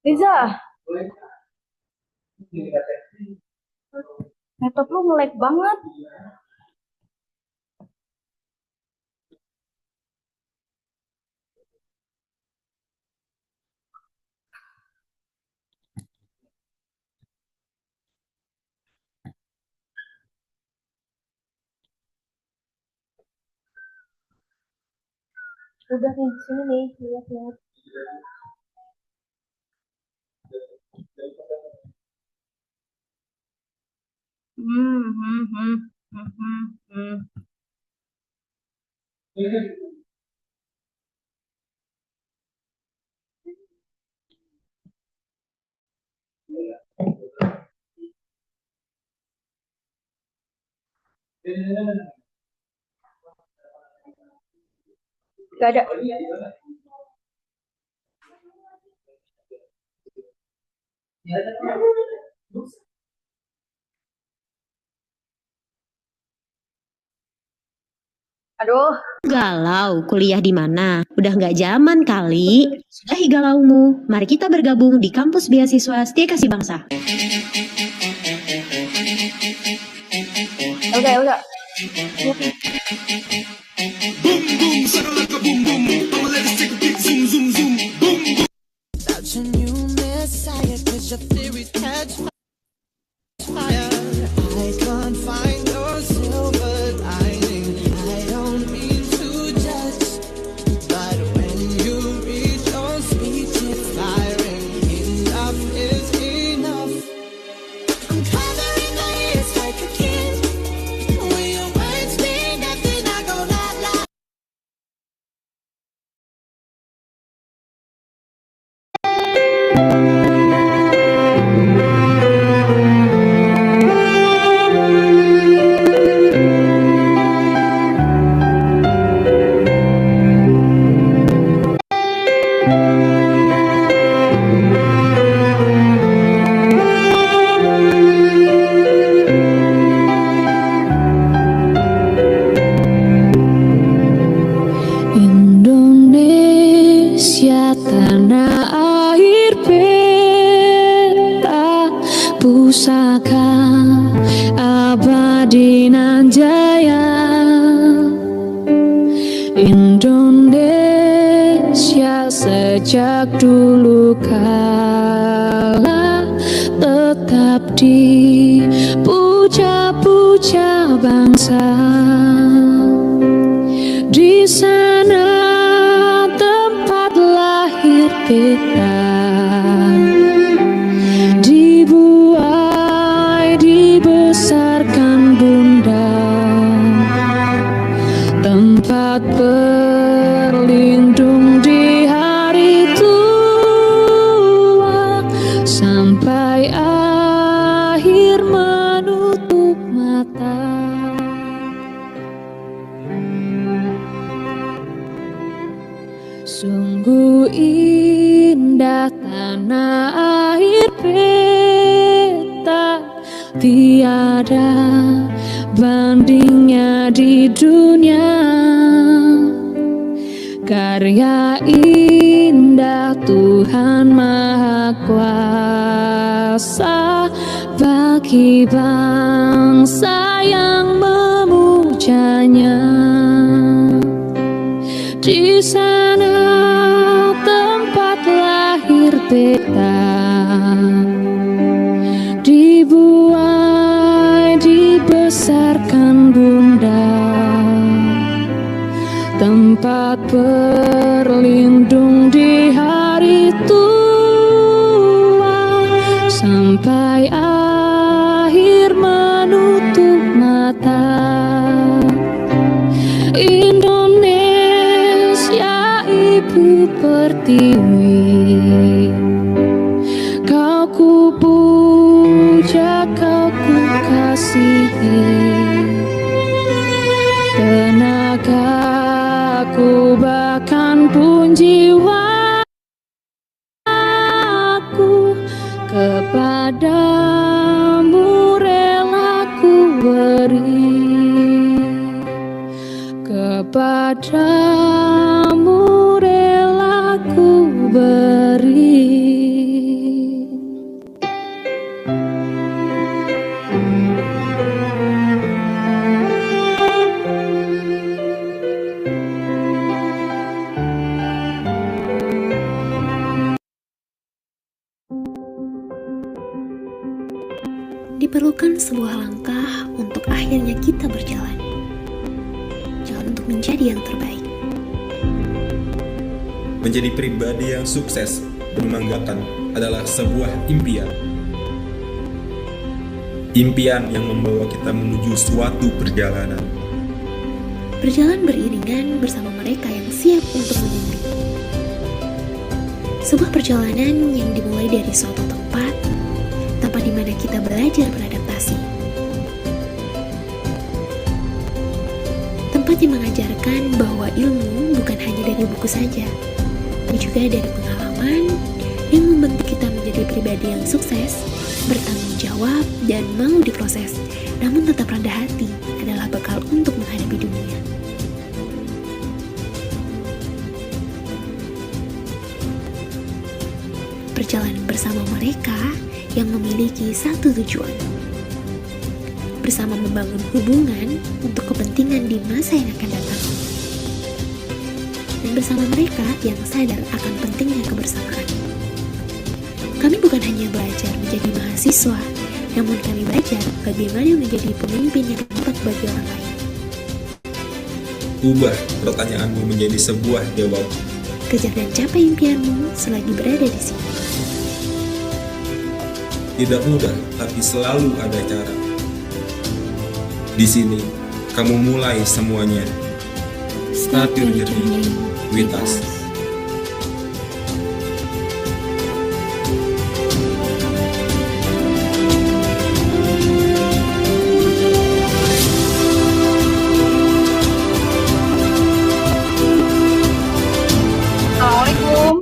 Riza, laptop lu nge-lag banget. Udah nih, sini nih, lihat-lihat. Hmm, hmm, hmm, hmm, hmm, hmm. Gak ada. Aduh, Galau, kuliah di mana? Udah nggak zaman kali. Sudahi galaumu, mari kita bergabung di kampus beasiswa Setia Kasih Bangsa. udah. Such a new messiah, 'cause your theory catch fire. I can't find your silver lining. I don't mean to judge, but when you read your speech, it's firing. Enough is enough. I'm covering my ears like a kid. When your words mean nothing, I go la la. Indonesia tanah air beta pusaka abadi nan jaya. Indonesia sejak dulu kala tetap dipuja-puja bangsa. Di sana tempat lahir kita, dibuai dibesarkan bunda, tempat berlindung di hari tua, sampai akhir menutup mata. Sungguh indah tanah air beta, tiada bandingnya di dunia. Karya indah Tuhan Maha Kuasa bagi bangsa yang memujanya. Di sana tempat lahir beta, dibuai dibesarkan bunda, tempat berlindung di hari tua, sampai akhir menutup mata. Indonesia ibu pertiwi, kau ku puja, kau ku kasihi. Tenagaku bahkan pun jiwaku kepadamu rela ku beri. Kepadamu rela ku beri. diperlukan sebuah langkah untuk akhirnya kita berjalan. Jalan untuk menjadi yang terbaik. Menjadi pribadi yang sukses dan membanggakan adalah sebuah impian. Impian yang membawa kita menuju suatu perjalanan. Berjalan beriringan bersama mereka yang siap untuk membimbing. Sebuah perjalanan yang dimulai dari suatu tempat di mana kita belajar beradaptasi. Tempat yang mengajarkan bahwa ilmu bukan hanya dari buku saja, tapi juga dari pengalaman yang membentuk kita menjadi pribadi yang sukses, bertanggung jawab, dan mau diproses, namun tetap rendah hati adalah bekal untuk menghadapi dunia. Perjalanan bersama mereka yang memiliki satu tujuan, bersama membangun hubungan untuk kepentingan di masa yang akan datang, dan bersama mereka yang sadar akan pentingnya kebersamaan. Kami bukan hanya belajar menjadi mahasiswa, namun kami belajar bagaimana menjadi pemimpin yang tepat bagi orang lain. Ubah pertanyaanmu menjadi sebuah jawab. Kejar dan capai impianmu selagi berada di sini. Tidak mudah, tapi selalu ada cara. Di sini, kamu mulai semuanya. Start your journey with us. Assalamualaikum.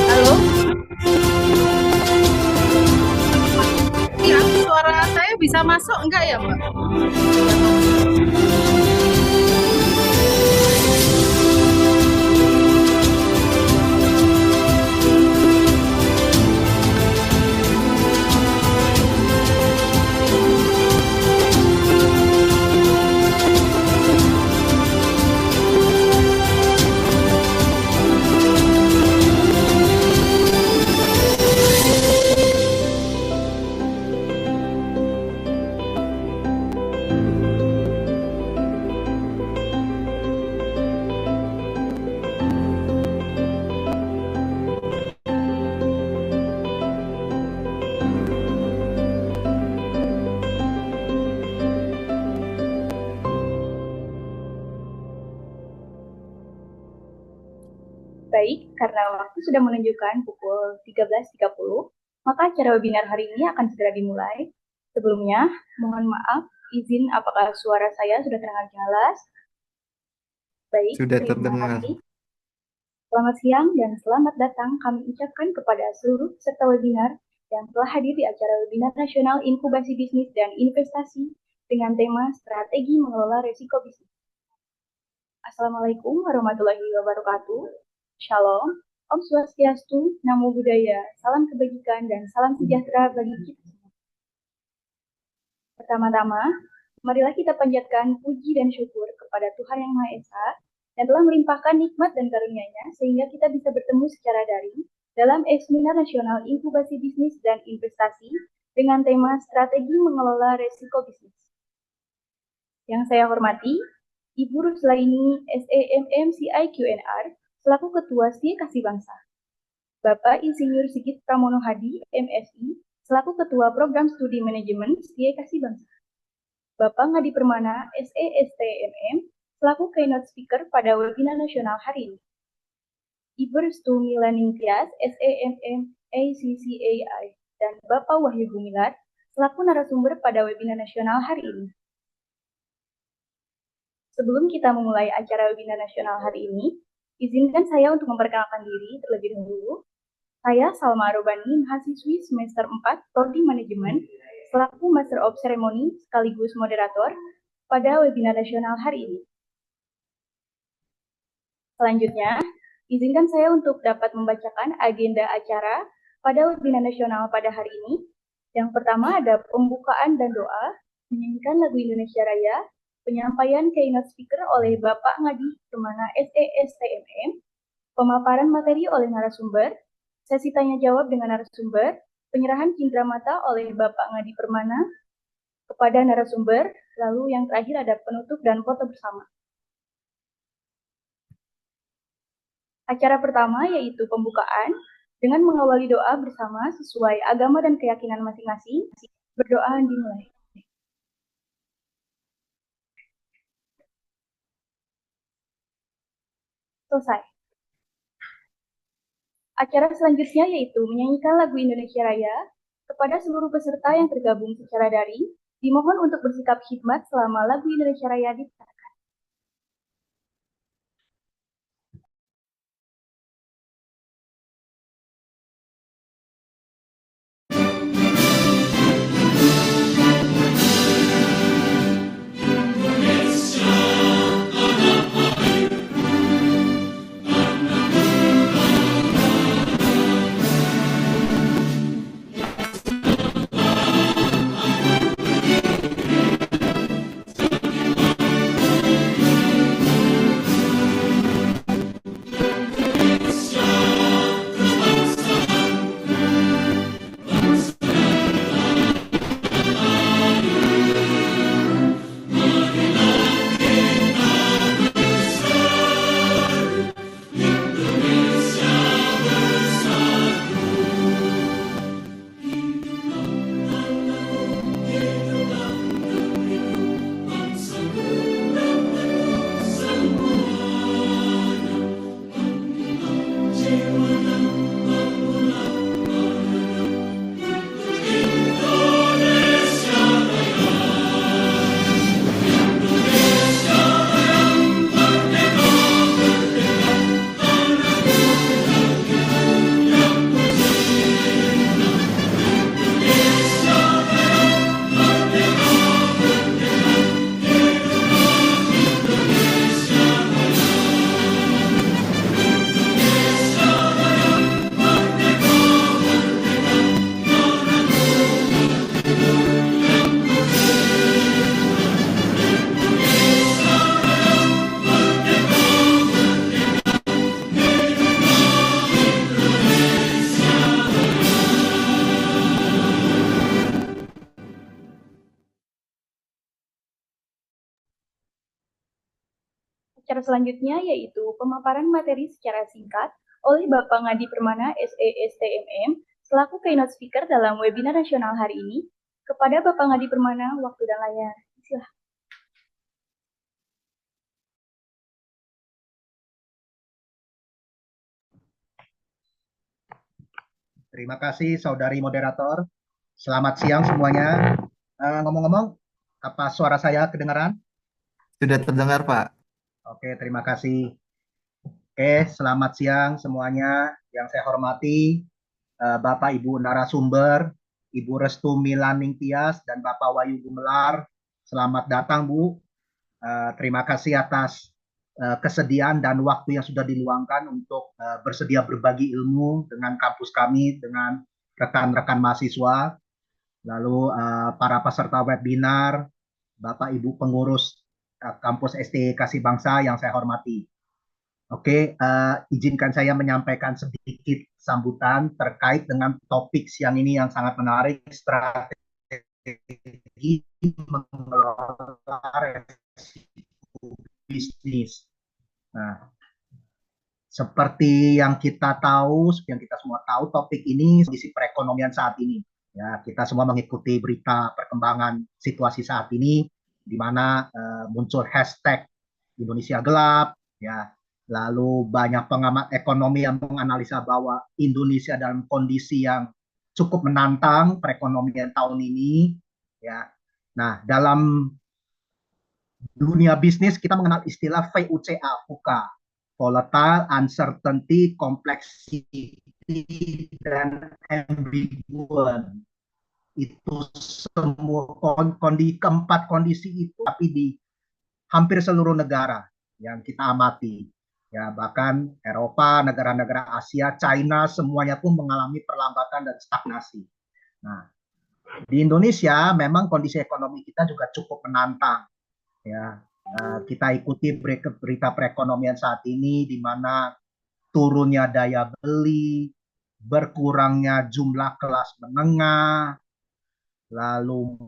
Halo. Ya, suara saya bisa masuk enggak ya, Mbak? Baik, karena waktu sudah menunjukkan pukul 13.30, maka acara webinar hari ini akan segera dimulai. Sebelumnya, mohon maaf, izin apakah suara saya sudah terdengar jelas? Baik, Sudah terima terdengar. kasih. Selamat siang dan selamat datang kami ucapkan kepada seluruh peserta webinar yang telah hadir di acara webinar nasional inkubasi bisnis dan investasi dengan tema strategi mengelola risiko bisnis. Assalamualaikum warahmatullahi wabarakatuh. Shalom, Om Swastiastu, Namo Buddhaya, salam kebajikan dan salam sejahtera bagi kita semua. Pertama-tama, marilah kita panjatkan puji dan syukur kepada Tuhan Yang Maha Esa yang telah melimpahkan nikmat dan karunia-Nya sehingga kita bisa bertemu secara daring dalam Seminar Nasional Inkubasi Bisnis dan Investasi dengan tema Strategi Mengelola Resiko Bisnis. Yang saya hormati, Ibu Ruslaini SEMM CIQNR, selaku Ketua SIE Kasih Bangsa. Bapak Insinyur Sigit Pramono Hadi, MSI, selaku Ketua Program Studi Manajemen SIE Kasih Bangsa. Bapak Ngadi Permana, SESTMM, selaku Keynote Speaker pada webinar nasional hari ini. Ibu Restu Milaningtyas, SEMM ACCAI, dan Bapak Wahyu Gumilar, selaku narasumber pada webinar nasional hari ini. Sebelum kita memulai acara webinar nasional hari ini, izinkan saya untuk memperkenalkan diri terlebih dahulu. Saya Salma Arobani, mahasiswi semester 4 Prodi Manajemen, selaku Master of Ceremony sekaligus moderator pada webinar nasional hari ini. Selanjutnya, izinkan saya untuk dapat membacakan agenda acara pada webinar nasional pada hari ini. Yang pertama ada pembukaan dan doa, menyanyikan lagu Indonesia Raya, penyampaian keynote speaker oleh Bapak Ngadi Permana SESTMM, pemaparan materi oleh narasumber, sesi tanya jawab dengan narasumber, penyerahan cindera mata oleh Bapak Ngadi Permana kepada narasumber, lalu yang terakhir ada penutup dan foto bersama. Acara pertama yaitu pembukaan dengan mengawali doa bersama sesuai agama dan keyakinan masing-masing. Berdoa dimulai. Selesai. Acara selanjutnya yaitu menyanyikan lagu Indonesia Raya. Kepada seluruh peserta yang tergabung secara daring, dimohon untuk bersikap khidmat selama lagu Indonesia Raya diputarkan. Acara selanjutnya yaitu pemaparan materi secara singkat oleh Bapak Ngadi Permana, SESTMM, selaku keynote speaker dalam webinar nasional hari ini. Kepada Bapak Ngadi Permana, waktu dan layar. Silakan. Terima kasih saudari moderator. Selamat siang semuanya. Ngomong-ngomong, apa suara saya kedengaran? Sudah terdengar, Pak. Oke, terima kasih. Oke, selamat siang semuanya. Yang saya hormati Bapak Ibu narasumber, Ibu Restu Milaning Tias dan Bapak Wahyu Gumelar. Selamat datang, Bu. Terima kasih atas kesediaan dan waktu yang sudah diluangkan untuk bersedia berbagi ilmu dengan kampus kami, dengan rekan-rekan mahasiswa, lalu para peserta webinar, Bapak Ibu pengurus kampus ST Kasih Bangsa yang saya hormati. Oke, izinkan saya menyampaikan sedikit sambutan terkait dengan topik siang ini yang sangat menarik, strategi mengelola resiko bisnis. Nah, seperti yang kita tahu, yang kita semua tahu, topik ini kondisi perekonomian saat ini. Ya, kita semua mengikuti berita perkembangan situasi saat ini, di mana muncul hashtag Indonesia gelap, ya. Lalu banyak pengamat ekonomi yang menganalisa bahwa Indonesia dalam kondisi yang cukup menantang perekonomian tahun ini, ya. Nah, dalam dunia bisnis kita mengenal istilah VUCA, VUCA, volatile, uncertainty, complexity, dan ambiguous. Itu semua keempat kondisi itu tapi di hampir seluruh negara yang kita amati. Ya, bahkan Eropa, negara-negara Asia, China, semuanya pun mengalami perlambatan dan stagnasi. Nah, di Indonesia memang kondisi ekonomi kita juga cukup menantang. Ya, kita ikuti berita perekonomian saat ini di mana turunnya daya beli, berkurangnya jumlah kelas menengah, lalu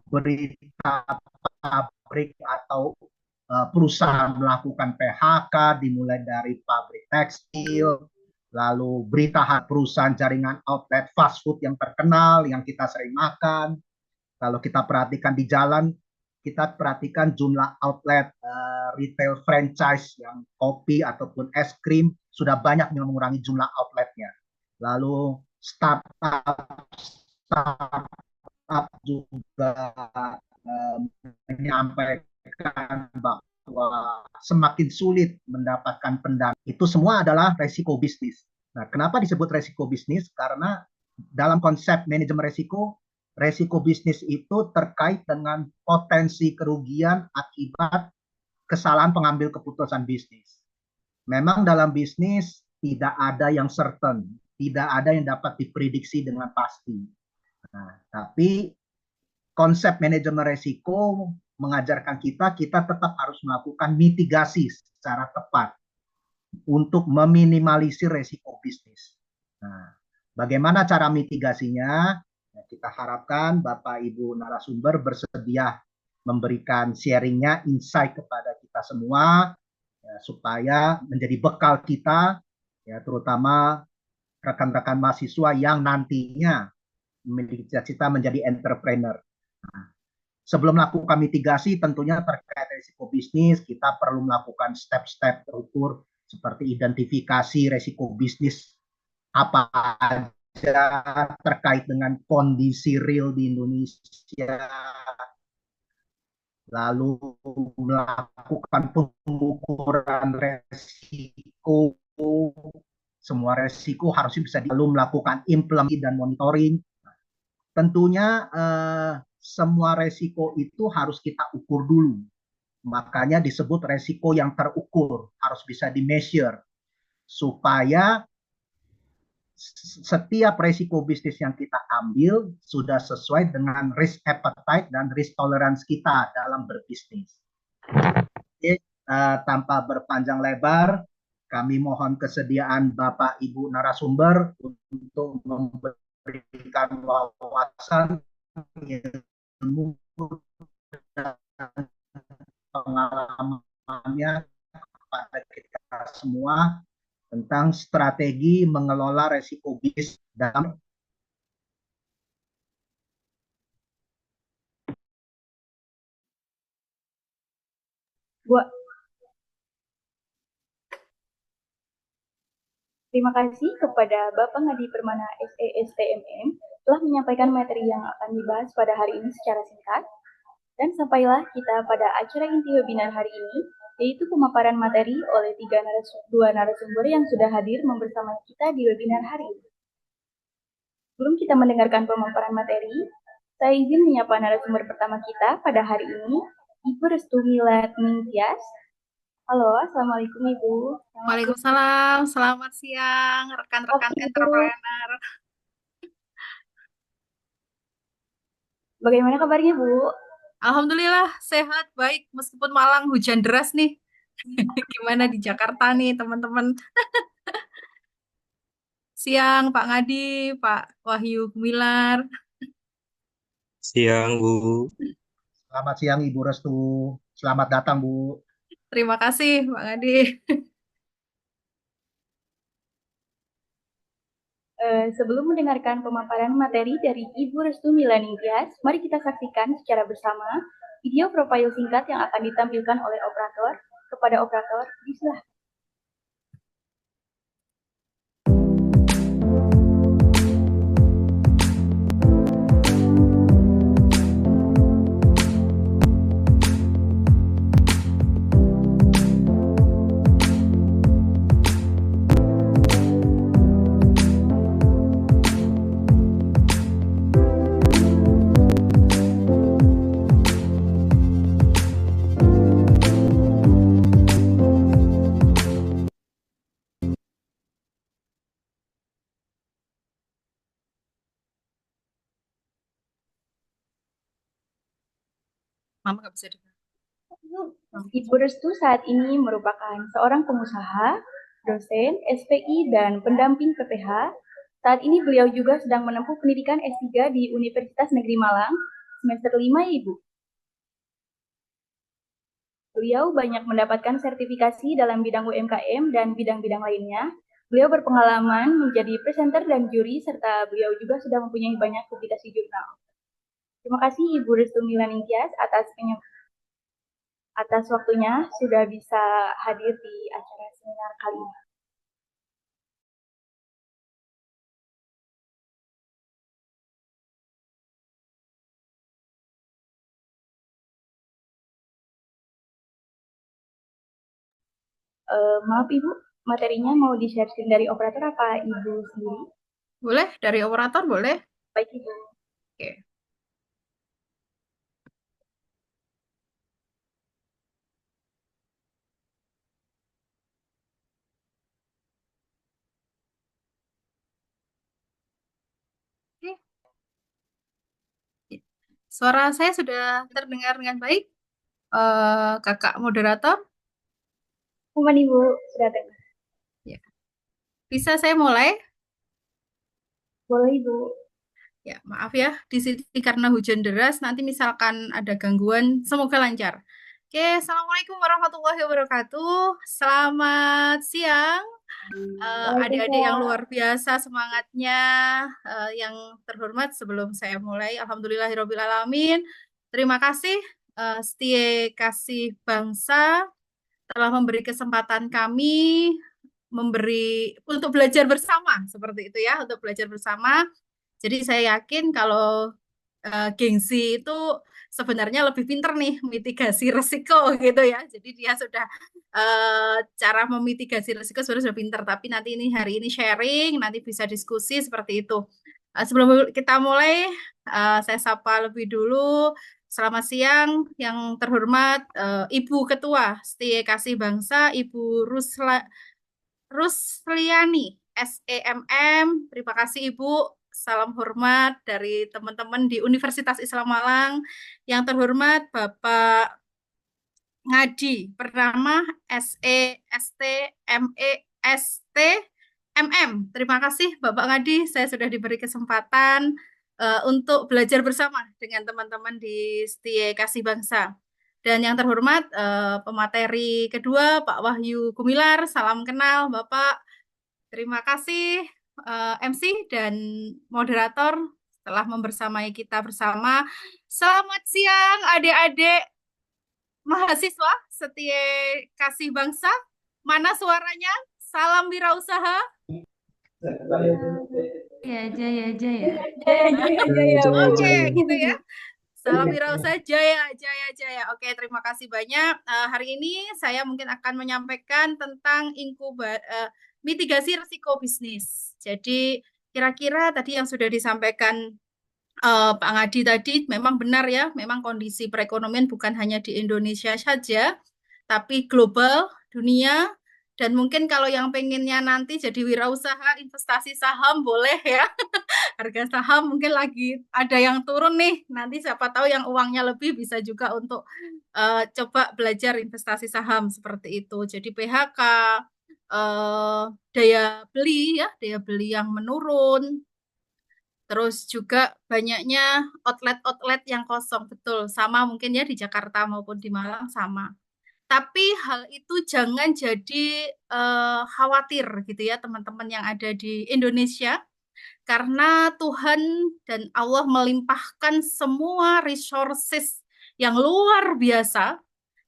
berita pabrik atau perusahaan melakukan PHK dimulai dari pabrik tekstil, lalu berita perusahaan jaringan outlet fast food yang terkenal yang kita sering makan. Kalau kita perhatikan di jalan, kita perhatikan jumlah outlet retail franchise yang kopi ataupun es krim sudah banyak yang mengurangi jumlah outletnya. Lalu startup juga menyampaikan bahwa semakin sulit mendapatkan pendanaan. Itu semua adalah resiko bisnis. Nah, kenapa disebut resiko bisnis? Karena dalam konsep manajemen resiko bisnis itu terkait dengan potensi kerugian akibat kesalahan pengambil keputusan bisnis. Memang dalam bisnis tidak ada yang certain, tidak ada yang dapat diprediksi dengan pasti. Nah, tapi konsep manajemen resiko mengajarkan kita tetap harus melakukan mitigasi secara tepat untuk meminimalisir resiko bisnis. Nah, bagaimana cara mitigasinya? Nah, kita harapkan Bapak Ibu narasumber bersedia memberikan sharingnya, insight kepada kita semua, ya, supaya menjadi bekal kita, ya, terutama rekan-rekan mahasiswa yang nantinya memiliki cita-cita menjadi entrepreneur. Nah, sebelum melakukan mitigasi, tentunya terkait risiko bisnis, kita perlu melakukan step-step terukur seperti identifikasi risiko bisnis apa aja terkait dengan kondisi real di Indonesia, lalu melakukan pengukuran resiko, semua resiko harus bisa lalu melakukan implementasi dan monitoring. Tentunya semua resiko itu harus kita ukur dulu. Makanya disebut resiko yang terukur, harus bisa di-measure. Supaya setiap resiko bisnis yang kita ambil sudah sesuai dengan risk appetite dan risk tolerance kita dalam berbisnis. Oke, tanpa berpanjang lebar, kami mohon kesediaan Bapak Ibu narasumber untuk memberikan wawasan, ilmu, dan pengalamannya kepada kita semua tentang strategi mengelola resiko bisnis dalam Terima kasih kepada Bapak Ngadi Permana SESTMM telah menyampaikan materi yang akan dibahas pada hari ini secara singkat. Dan sampailah kita pada acara inti webinar hari ini, yaitu pemaparan materi oleh dua narasumber yang sudah hadir bersama kita di webinar hari ini. Sebelum kita mendengarkan pemaparan materi, saya izin menyapa narasumber pertama kita pada hari ini, Ibu Restu Milat Ningtyas. Halo, Assalamualaikum Ibu. Waalaikumsalam, selamat siang rekan-rekan entrepreneur. Bagaimana kabarnya Bu? Alhamdulillah sehat, baik, meskipun Malang hujan deras nih. Gimana di Jakarta nih teman-teman? Siang Pak Ngadi, Pak Wahyu Gumilar. Siang, Bu. Selamat siang Ibu Restu. Selamat datang Bu. Terima kasih Pak Ngadi. Sebelum mendengarkan pemaparan materi dari Ibu Restu Milaningtyas, mari kita saksikan secara bersama video profil singkat yang akan ditampilkan oleh operator. Kepada operator, disilahkan. Mama nggak bisa dengar. Ibu Restu saat ini merupakan seorang pengusaha, dosen, SPI, dan pendamping PPH. Saat ini beliau juga sedang menempuh pendidikan S3 di Universitas Negeri Malang, semester 5 ya Ibu. Beliau banyak mendapatkan sertifikasi dalam bidang UMKM dan bidang-bidang lainnya. Beliau berpengalaman menjadi presenter dan juri, serta beliau juga sudah mempunyai banyak publikasi jurnal. Terima kasih Ibu Restu Milaningtyas atas waktunya sudah bisa hadir di acara seminar kali ini. Maaf Ibu, materinya mau di-share screen dari operator apa Ibu sendiri? Boleh, dari operator boleh. Baik Ibu. Oke. Oke. Suara saya sudah terdengar dengan baik. Kakak moderator, Mohon Ibu, sudah dengar. ya. Bisa saya mulai? Boleh Ibu. Ya, maaf ya, di sini karena hujan deras, nanti misalkan ada gangguan, semoga lancar. Oke, Assalamualaikum warahmatullahi wabarakatuh. Selamat siang, adik-adik yang luar biasa semangatnya. Yang terhormat, sebelum saya mulai, alhamdulillahirrabbilalamin. Terima kasih, Setie Kasih Bangsa telah memberi kesempatan kami untuk belajar bersama, seperti itu ya, untuk belajar bersama. Jadi saya yakin kalau gengsi itu sebenarnya lebih pinter nih mitigasi resiko gitu ya. Jadi dia sudah cara memitigasi resiko sebenarnya sudah pinter. Tapi nanti hari ini sharing, nanti bisa diskusi seperti itu. Sebelum kita mulai, saya sapa lebih dulu. Selamat siang yang terhormat Ibu Ketua Setie Kasih Bangsa, Ibu Rusliani, SEMM. Terima kasih Ibu. Salam hormat dari teman-teman di Universitas Islam Malang. Yang terhormat Bapak Ngadi Purnama, SESTMESTMM. Terima kasih Bapak Ngadi, saya sudah diberi kesempatan untuk belajar bersama dengan teman-teman di Setie Kasih Bangsa. Dan yang terhormat pemateri kedua Pak Wahyu Gumilar, salam kenal Bapak. Terima kasih MC dan moderator telah membersamai kita bersama. Selamat siang adik-adik mahasiswa Setie Kasih Bangsa. Mana suaranya? Salam wirausaha. Ya, jaya, jaya. Oke, gitu ya. Salam wirausaha, jaya, jaya, jaya. Oke, terima kasih banyak. Hari ini saya mungkin akan menyampaikan tentang mitigasi risiko bisnis. Jadi kira-kira tadi yang sudah disampaikan Pak Ngadi tadi memang benar ya, memang kondisi perekonomian bukan hanya di Indonesia saja, tapi global, dunia, dan mungkin kalau yang pengennya nanti jadi wirausaha, investasi saham boleh ya. Harga saham mungkin lagi ada yang turun nih, nanti siapa tahu yang uangnya lebih bisa juga untuk coba belajar investasi saham seperti itu. Jadi PHK, daya beli yang menurun, terus juga banyaknya outlet-outlet yang kosong, betul. Sama mungkin ya di Jakarta maupun di Malang sama. Tapi hal itu jangan jadi khawatir gitu ya teman-teman yang ada di Indonesia. Karena Tuhan dan Allah melimpahkan semua resources yang luar biasa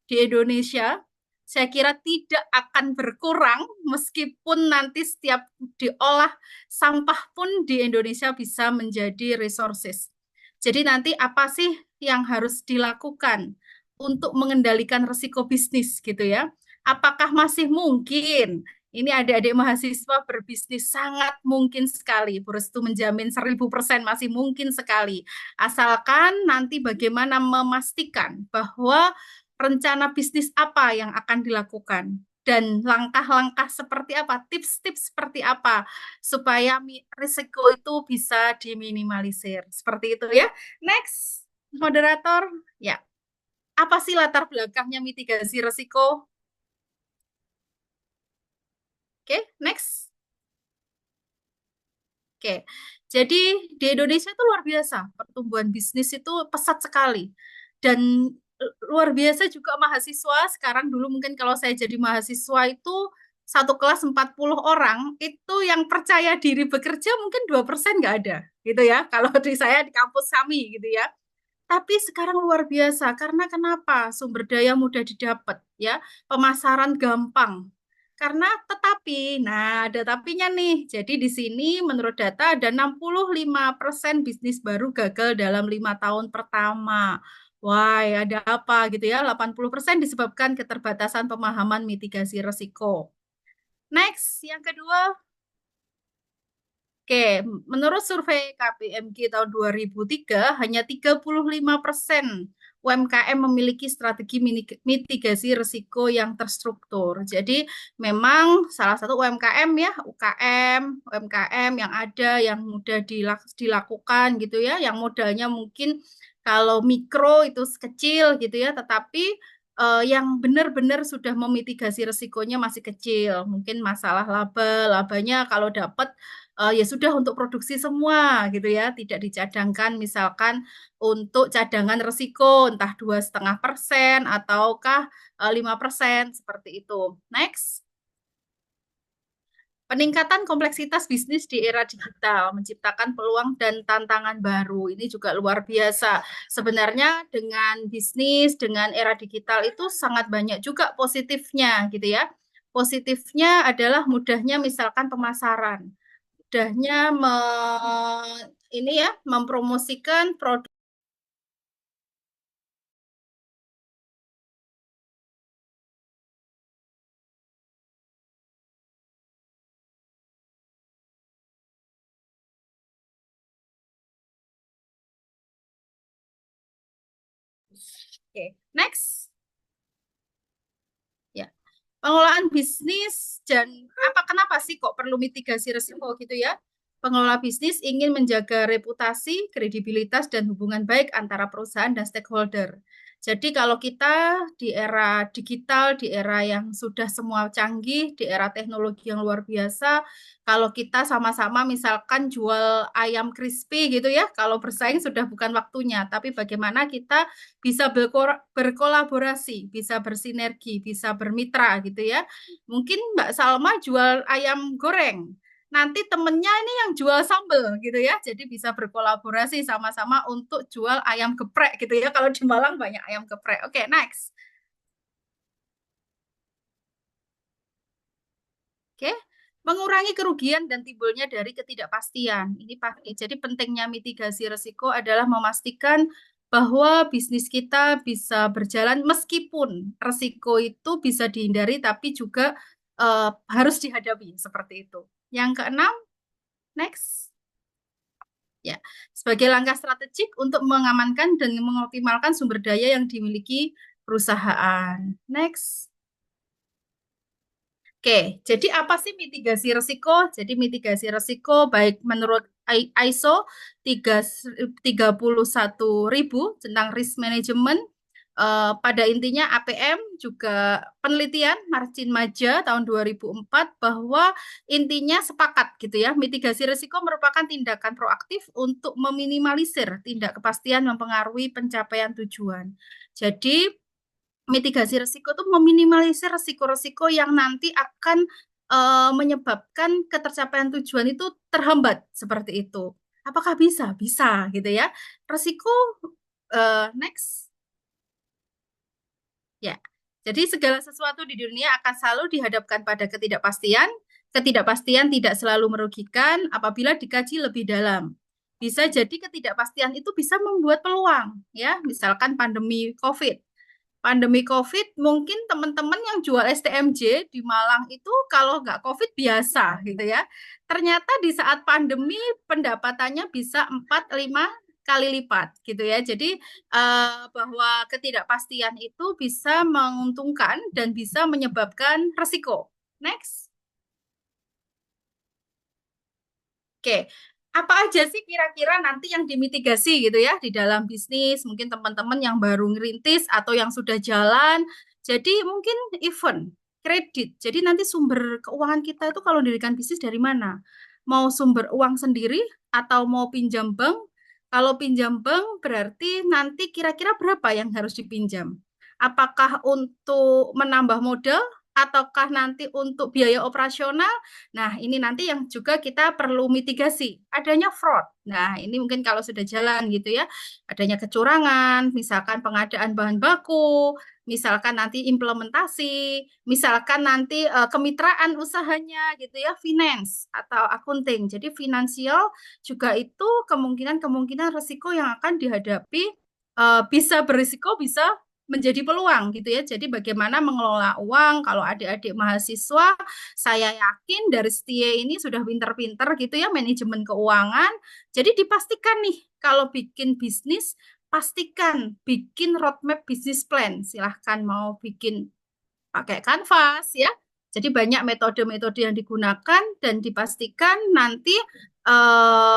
di Indonesia, saya kira tidak akan berkurang meskipun nanti setiap diolah sampah pun di Indonesia bisa menjadi resources. Jadi nanti apa sih yang harus dilakukan untuk mengendalikan risiko bisnis gitu ya? Apakah masih mungkin ini adik-adik mahasiswa berbisnis? Sangat mungkin sekali. Bu Restu menjamin 1000% masih mungkin sekali. Asalkan nanti bagaimana memastikan bahwa rencana bisnis apa yang akan dilakukan dan langkah-langkah seperti apa, tips-tips seperti apa supaya risiko itu bisa diminimalisir. Seperti itu ya. Next, moderator. Ya. Apa sih latar belakangnya mitigasi resiko? Oke, next. Oke, jadi di Indonesia itu luar biasa, pertumbuhan bisnis itu pesat sekali. Dan luar biasa juga mahasiswa, sekarang dulu mungkin kalau saya jadi mahasiswa itu satu kelas 40 orang, itu yang percaya diri bekerja mungkin 2% nggak ada, gitu ya. Kalau di saya di kampus kami, gitu ya. Tapi sekarang luar biasa, karena kenapa? Sumber daya mudah didapat, ya. Pemasaran gampang. Karena tetapi, nah ada tapinya nih. Jadi di sini menurut data ada 65% bisnis baru gagal dalam 5 tahun pertama. Wah, ada apa gitu ya? 80% disebabkan keterbatasan pemahaman mitigasi risiko. Next, yang kedua, oke, menurut survei KPMG tahun 2003, hanya 35% UMKM memiliki strategi mitigasi risiko yang terstruktur. Jadi memang salah satu UMKM ya, UMKM yang ada, yang mudah dilakukan gitu ya, yang modalnya mungkin kalau mikro itu kecil gitu ya, tetapi yang benar-benar sudah memitigasi risikonya masih kecil. Mungkin masalah labanya kalau dapat ya sudah untuk produksi semua gitu ya, tidak dicadangkan misalkan untuk cadangan risiko entah 2,5% ataukah 5% seperti itu. Next. Peningkatan kompleksitas bisnis di era digital menciptakan peluang dan tantangan baru. Ini juga luar biasa. Sebenarnya dengan bisnis, dengan era digital itu sangat banyak juga positifnya gitu ya. Positifnya adalah mudahnya misalkan pemasaran, mudahnya ini ya mempromosikan produk. Oke, next. Ya. Pengelolaan bisnis dan kenapa sih kok perlu mitigasi risiko gitu ya? Pengelola bisnis ingin menjaga reputasi, kredibilitas, dan hubungan baik antara perusahaan dan stakeholder. Jadi kalau kita di era digital, di era yang sudah semua canggih, di era teknologi yang luar biasa, kalau kita sama-sama misalkan jual ayam crispy gitu ya, kalau bersaing sudah bukan waktunya, tapi bagaimana kita bisa berkolaborasi, bisa bersinergi, bisa bermitra gitu ya. Mungkin Mbak Salma jual ayam goreng, nanti temennya ini yang jual sambal gitu ya. Jadi bisa berkolaborasi sama-sama untuk jual ayam geprek gitu ya. Kalau di Malang banyak ayam geprek. Oke, next. Oke. Mengurangi kerugian dan timbulnya dari ketidakpastian. Ini pasti. Jadi pentingnya mitigasi risiko adalah memastikan bahwa bisnis kita bisa berjalan meskipun risiko itu bisa dihindari tapi juga harus dihadapi seperti itu. Yang keenam, next. Ya, sebagai langkah strategik untuk mengamankan dan mengoptimalkan sumber daya yang dimiliki perusahaan. Next. Oke, jadi apa sih mitigasi risiko? Jadi mitigasi risiko baik menurut ISO 31000 tentang risk management, pada intinya APM juga penelitian Marcin Maja tahun 2004 bahwa intinya sepakat gitu ya, mitigasi risiko merupakan tindakan proaktif untuk meminimalisir tindak kepastian mempengaruhi pencapaian tujuan. Jadi mitigasi risiko itu meminimalisir risiko-risiko yang nanti akan menyebabkan ketercapaian tujuan itu terhambat seperti itu. Apakah bisa? Bisa gitu ya. Risiko next. Ya. Jadi segala sesuatu di dunia akan selalu dihadapkan pada ketidakpastian. Ketidakpastian tidak selalu merugikan apabila dikaji lebih dalam. Bisa jadi ketidakpastian itu bisa membuat peluang, ya. Misalkan pandemi COVID. Pandemi COVID, mungkin teman-teman yang jual STMJ di Malang itu kalau nggak COVID biasa gitu ya. Ternyata di saat pandemi pendapatannya bisa 4-5 kali lipat gitu ya. Jadi bahwa ketidakpastian itu bisa menguntungkan dan bisa menyebabkan resiko. Next. Oke, apa aja sih kira-kira nanti yang dimitigasi gitu ya di dalam bisnis, mungkin teman-teman yang baru ngerintis atau yang sudah jalan. Jadi mungkin event, kredit. Jadi nanti sumber keuangan kita itu kalau mendirikan bisnis dari mana? Mau sumber uang sendiri atau mau pinjam bank? Kalau pinjam bank berarti nanti kira-kira berapa yang harus dipinjam? Apakah untuk menambah modal ataukah nanti untuk biaya operasional? Nah, ini nanti yang juga kita perlu mitigasi, adanya fraud. Nah, ini mungkin kalau sudah jalan gitu ya, adanya kecurangan, misalkan pengadaan bahan baku, misalkan nanti implementasi, misalkan nanti kemitraan usahanya gitu ya, finance atau accounting. Jadi finansial juga itu kemungkinan-kemungkinan risiko yang akan dihadapi, bisa berisiko, bisa menjadi peluang gitu ya. Jadi bagaimana mengelola uang kalau adik-adik mahasiswa, saya yakin dari Setia ini sudah pinter-pinter gitu ya manajemen keuangan. Jadi dipastikan nih kalau bikin bisnis, pastikan bikin roadmap bisnis plan. Silahkan mau bikin pakai Canvas ya. Jadi banyak metode-metode yang digunakan dan dipastikan nanti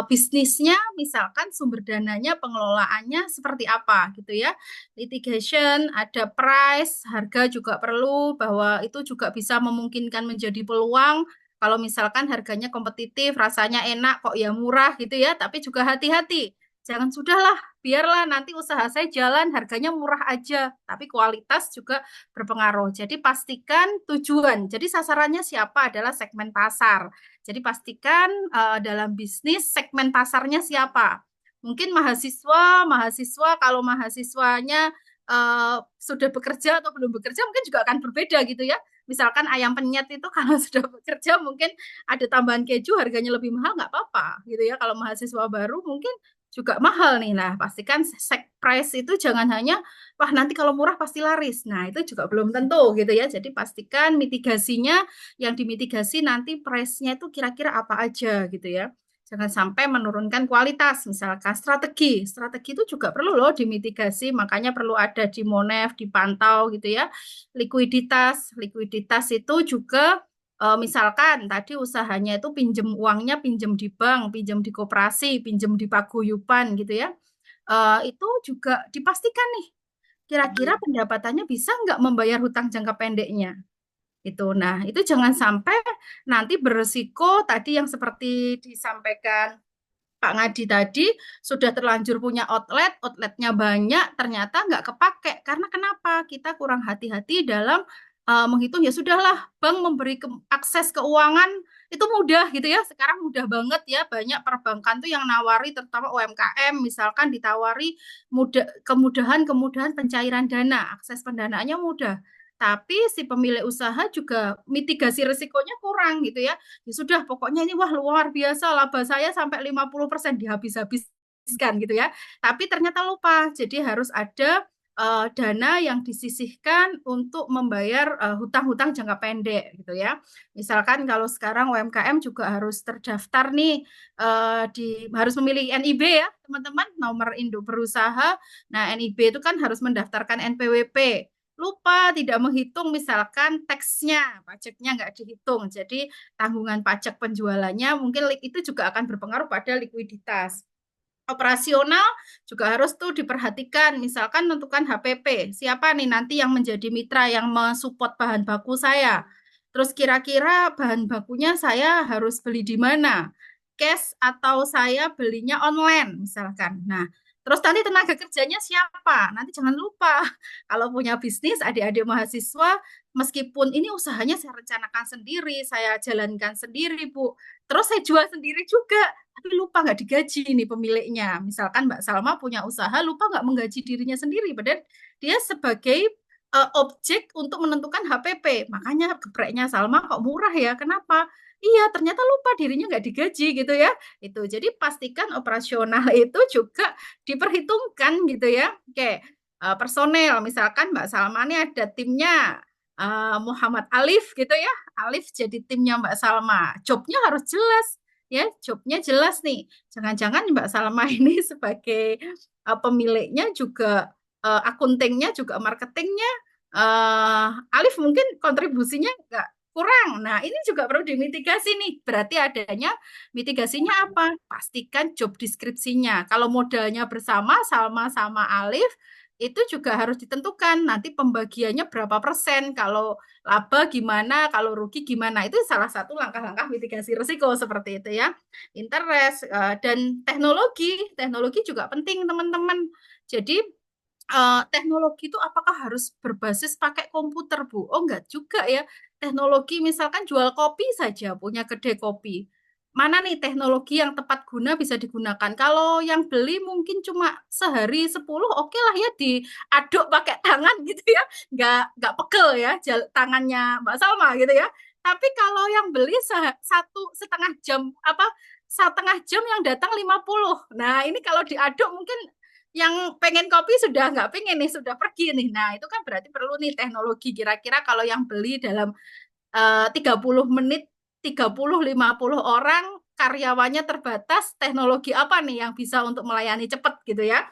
bisnisnya misalkan sumber dananya pengelolaannya seperti apa gitu ya. Litigation, ada price, harga juga perlu bahwa itu juga bisa memungkinkan menjadi peluang kalau misalkan harganya kompetitif, rasanya enak kok ya murah gitu ya, tapi juga hati-hati. Jangan sudahlah, biarlah nanti usaha saya jalan harganya murah aja, tapi kualitas juga berpengaruh. Jadi pastikan tujuan. Jadi sasarannya siapa adalah segmen pasar. Jadi pastikan dalam bisnis segmen pasarnya siapa. Mungkin mahasiswa kalau mahasiswanya sudah bekerja atau belum bekerja mungkin juga akan berbeda gitu ya. Misalkan ayam penyet itu kalau sudah bekerja mungkin ada tambahan keju harganya lebih mahal nggak apa-apa gitu ya. Kalau mahasiswa baru mungkin juga mahal nih. Nah, pastikan set price itu jangan hanya wah nanti kalau murah pasti laris. Nah, itu juga belum tentu gitu ya. Jadi pastikan mitigasinya yang dimitigasi nanti price-nya itu kira-kira apa aja gitu ya. Jangan sampai menurunkan kualitas. Misalkan strategi. Strategi itu juga perlu loh dimitigasi, makanya perlu ada di Monef, dipantau gitu ya. Likuiditas. Likuiditas itu juga misalkan tadi usahanya itu pinjem uangnya pinjem di bank, pinjem di koperasi, pinjem di paguyuban gitu ya. Itu juga dipastikan nih, kira-kira pendapatannya bisa nggak membayar hutang jangka pendeknya. Itu. Nah, itu jangan sampai nanti beresiko tadi yang seperti disampaikan Pak Ngadi tadi, sudah terlanjur punya outlet, outletnya banyak, ternyata nggak kepake. Karena kenapa? Kita kurang hati-hati dalam menghitung, ya sudahlah, bank memberi akses keuangan itu mudah gitu ya. Sekarang mudah banget ya, banyak perbankan tuh yang nawari, terutama UMKM, misalkan ditawari kemudahan-kemudahan pencairan dana, akses pendanaannya mudah. Tapi si pemilik usaha juga mitigasi risikonya kurang gitu ya. Ya sudah, pokoknya ini wah luar biasa, laba saya sampai 50% dihabis-habiskan gitu ya. Tapi ternyata lupa, jadi harus ada dana yang disisihkan untuk membayar hutang-hutang jangka pendek gitu ya. Misalkan kalau sekarang UMKM juga harus terdaftar nih, harus memilih NIB ya teman-teman, nomor induk berusaha. Nah NIB itu kan harus mendaftarkan NPWP. Lupa tidak menghitung misalkan teksnya, pajaknya nggak dihitung. Jadi tanggungan pajak penjualannya mungkin itu juga akan berpengaruh pada likuiditas. Operasional juga harus tuh diperhatikan, misalkan menentukan HPP, siapa nih nanti yang menjadi mitra yang mensupport bahan baku saya. Terus kira-kira bahan bakunya saya harus beli di mana? Cash atau saya belinya online misalkan. Nah, terus nanti tenaga kerjanya siapa? Nanti jangan lupa kalau punya bisnis adik-adik mahasiswa, meskipun ini usahanya saya rencanakan sendiri, saya jalankan sendiri, Bu. Terus saya jual sendiri juga, tapi lupa nggak digaji nih pemiliknya. Misalkan Mbak Salma punya usaha, lupa nggak menggaji dirinya sendiri, padahal dia sebagai objek untuk menentukan HPP. Makanya gepreknya Salma kok murah ya, kenapa? Iya, ternyata lupa dirinya nggak digaji gitu ya. Itu jadi pastikan operasional itu juga diperhitungkan gitu ya. Oke, personel misalkan Mbak Salma ini ada timnya Muhammad Alif gitu ya. Alif jadi timnya Mbak Salma. Jobnya harus jelas ya, jobnya jelas nih. Jangan-jangan Mbak Salma ini sebagai pemiliknya juga akuntingnya juga marketingnya. Alif mungkin kontribusinya nggak kurang. Nah, ini juga perlu dimitigasi nih. Berarti adanya mitigasinya apa? Pastikan job deskripsinya. Kalau modalnya bersama, sama-sama alif, itu juga harus ditentukan. Nanti pembagiannya berapa persen. Kalau laba gimana, kalau rugi gimana. Itu salah satu langkah-langkah mitigasi risiko seperti itu ya. Interest dan teknologi. Teknologi juga penting, teman-teman. Jadi teknologi itu apakah harus berbasis pakai komputer, Bu? Oh, enggak juga ya. Teknologi misalkan jual kopi saja, punya kedai kopi. Mana nih teknologi yang tepat guna bisa digunakan? Kalau yang beli mungkin cuma sehari 10, oke lah ya diaduk pakai tangan gitu ya. Enggak pegel ya tangannya Mbak Salma gitu ya. Tapi kalau yang beli 1,5 jam, apa, 1,5 jam yang datang 50. Nah, ini kalau diaduk mungkin yang pengen kopi sudah nggak pengen nih, sudah pergi nih. Nah, itu kan berarti perlu nih teknologi. Kira-kira kalau yang beli dalam 30 menit, 30-50 orang, karyawannya terbatas, teknologi apa nih yang bisa untuk melayani cepat gitu ya.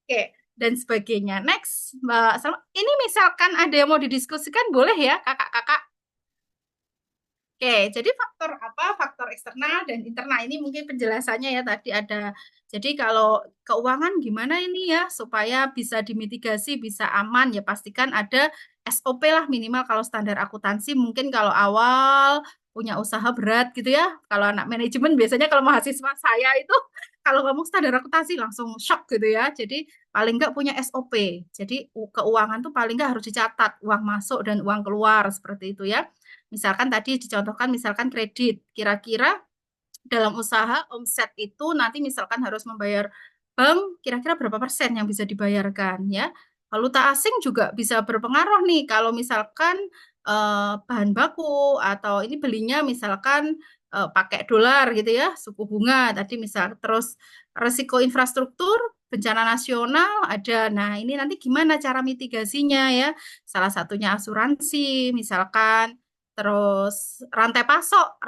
Oke, dan sebagainya. Next, Mbak Salma. Ini misalkan ada yang mau didiskusikan, boleh ya kakak-kakak? Oke, jadi faktor apa? Faktor eksternal dan internal ini mungkin penjelasannya ya tadi ada. Jadi kalau keuangan gimana ini ya supaya bisa dimitigasi, bisa aman ya pastikan ada SOP lah minimal kalau standar akuntansi mungkin kalau awal punya usaha berat gitu ya. Kalau anak manajemen biasanya kalau mahasiswa saya itu kalau ngomong standar akuntansi langsung shock gitu ya. Jadi paling nggak punya SOP. Jadi keuangan tuh paling nggak harus dicatat uang masuk dan uang keluar seperti itu ya. Misalkan tadi dicontohkan misalkan kredit, kira-kira dalam usaha omset itu nanti misalkan harus membayar bank, kira-kira berapa persen yang bisa dibayarkan ya. Valuta asing juga bisa berpengaruh nih kalau misalkan bahan baku atau ini belinya misalkan pakai dolar gitu ya, suku bunga tadi misal terus resiko infrastruktur bencana nasional ada. Nah, ini nanti gimana cara mitigasinya ya? Salah satunya asuransi misalkan. Terus rantai pasok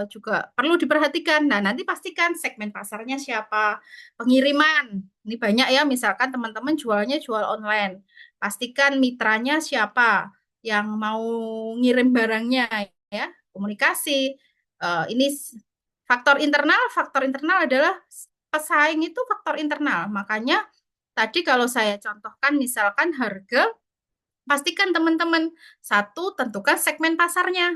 juga perlu diperhatikan. Nah, nanti pastikan segmen pasarnya siapa, pengiriman. Ini banyak ya, misalkan teman-teman jualnya jual online. Pastikan mitranya siapa yang mau ngirim barangnya ya, komunikasi. Ini faktor internal adalah pesaing itu faktor internal. Makanya tadi kalau saya contohkan misalkan harga pastikan teman-teman, satu, tentukan segmen pasarnya.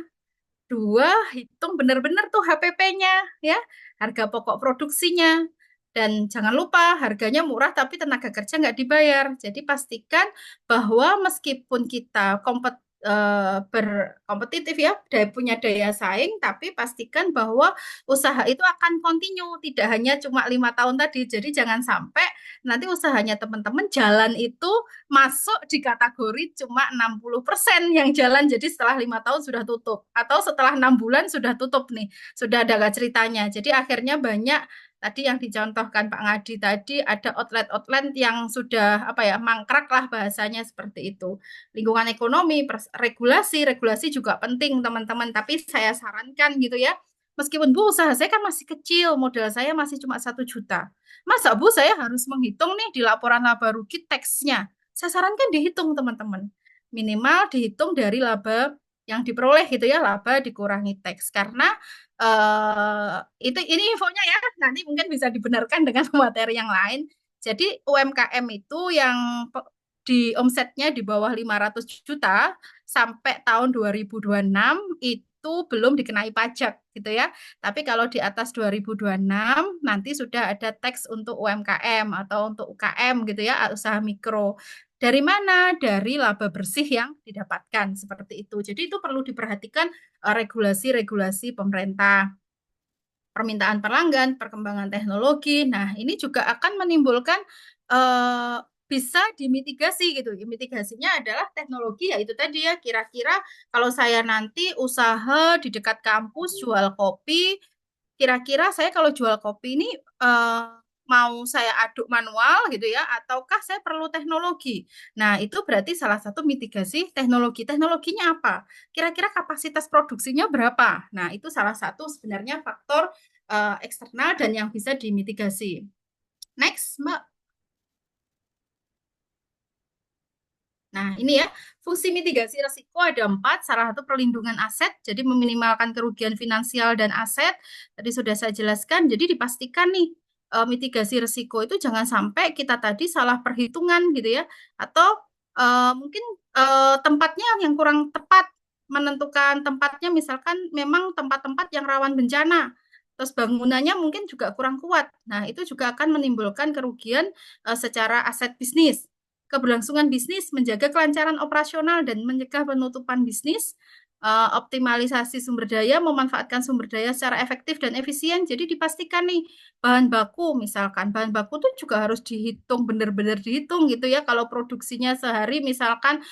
Dua, hitung benar-benar tuh HPP-nya, ya, harga pokok produksinya. Dan jangan lupa harganya murah tapi tenaga kerja nggak dibayar. Jadi pastikan bahwa meskipun kita berkompetitif ya, punya daya saing, tapi pastikan bahwa usaha itu akan continue, tidak hanya cuma 5 tahun tadi. Jadi jangan sampai nanti usahanya teman-teman jalan itu masuk di kategori cuma 60% yang jalan, jadi setelah 5 tahun sudah tutup, atau setelah 6 bulan sudah tutup nih, sudah ada ceritanya. Jadi akhirnya banyak tadi yang dicontohkan Pak Ngadi tadi ada outlet-outlet yang sudah apa ya mangkrak lah bahasanya seperti itu. Lingkungan ekonomi, regulasi juga penting teman-teman. Tapi saya sarankan gitu ya, meskipun Bu usaha saya kan masih kecil, modal saya masih cuma 1 juta. Masa Bu saya harus menghitung nih di laporan laba rugi teksnya? Saya sarankan dihitung teman-teman. Minimal dihitung dari laba yang diperoleh gitu ya, laba dikurangi teks. Karena ini infonya ya, nanti mungkin bisa dibenarkan dengan materi yang lain. Jadi UMKM itu yang di omsetnya di bawah 500 juta sampai tahun 2026 itu belum dikenai pajak gitu ya. Tapi kalau di atas 2026 nanti sudah ada teks untuk UMKM atau untuk UKM gitu ya, usaha mikro. Dari mana? Dari laba bersih yang didapatkan seperti itu. Jadi itu perlu diperhatikan regulasi-regulasi pemerintah, permintaan pelanggan, perkembangan teknologi. Nah, ini juga akan menimbulkan bisa dimitigasi gitu. Mitigasinya adalah teknologi, yaitu tadi ya, kira-kira kalau saya nanti usaha di dekat kampus jual kopi, kira-kira saya kalau jual kopi ini mau saya aduk manual gitu ya, ataukah saya perlu teknologi? Nah, itu berarti salah satu mitigasi teknologi. Teknologinya apa? Kira-kira kapasitas produksinya berapa? Nah, itu salah satu sebenarnya faktor eksternal dan yang bisa dimitigasi. Next, Mbak. Nah, ini ya, fungsi mitigasi risiko ada 4. Salah satu perlindungan aset, jadi meminimalkan kerugian finansial dan aset. Tadi sudah saya jelaskan, jadi dipastikan nih, mitigasi risiko itu jangan sampai kita tadi salah perhitungan gitu ya, atau mungkin tempatnya yang kurang tepat, menentukan tempatnya misalkan memang tempat-tempat yang rawan bencana, terus bangunannya mungkin juga kurang kuat. Nah, itu juga akan menimbulkan kerugian secara aset bisnis. Keberlangsungan bisnis, menjaga kelancaran operasional dan mencegah penutupan bisnis, optimalisasi sumber daya, memanfaatkan sumber daya secara efektif dan efisien. Jadi dipastikan nih, bahan baku misalkan, bahan baku tuh juga harus dihitung, benar-benar dihitung gitu ya. Kalau produksinya sehari misalkan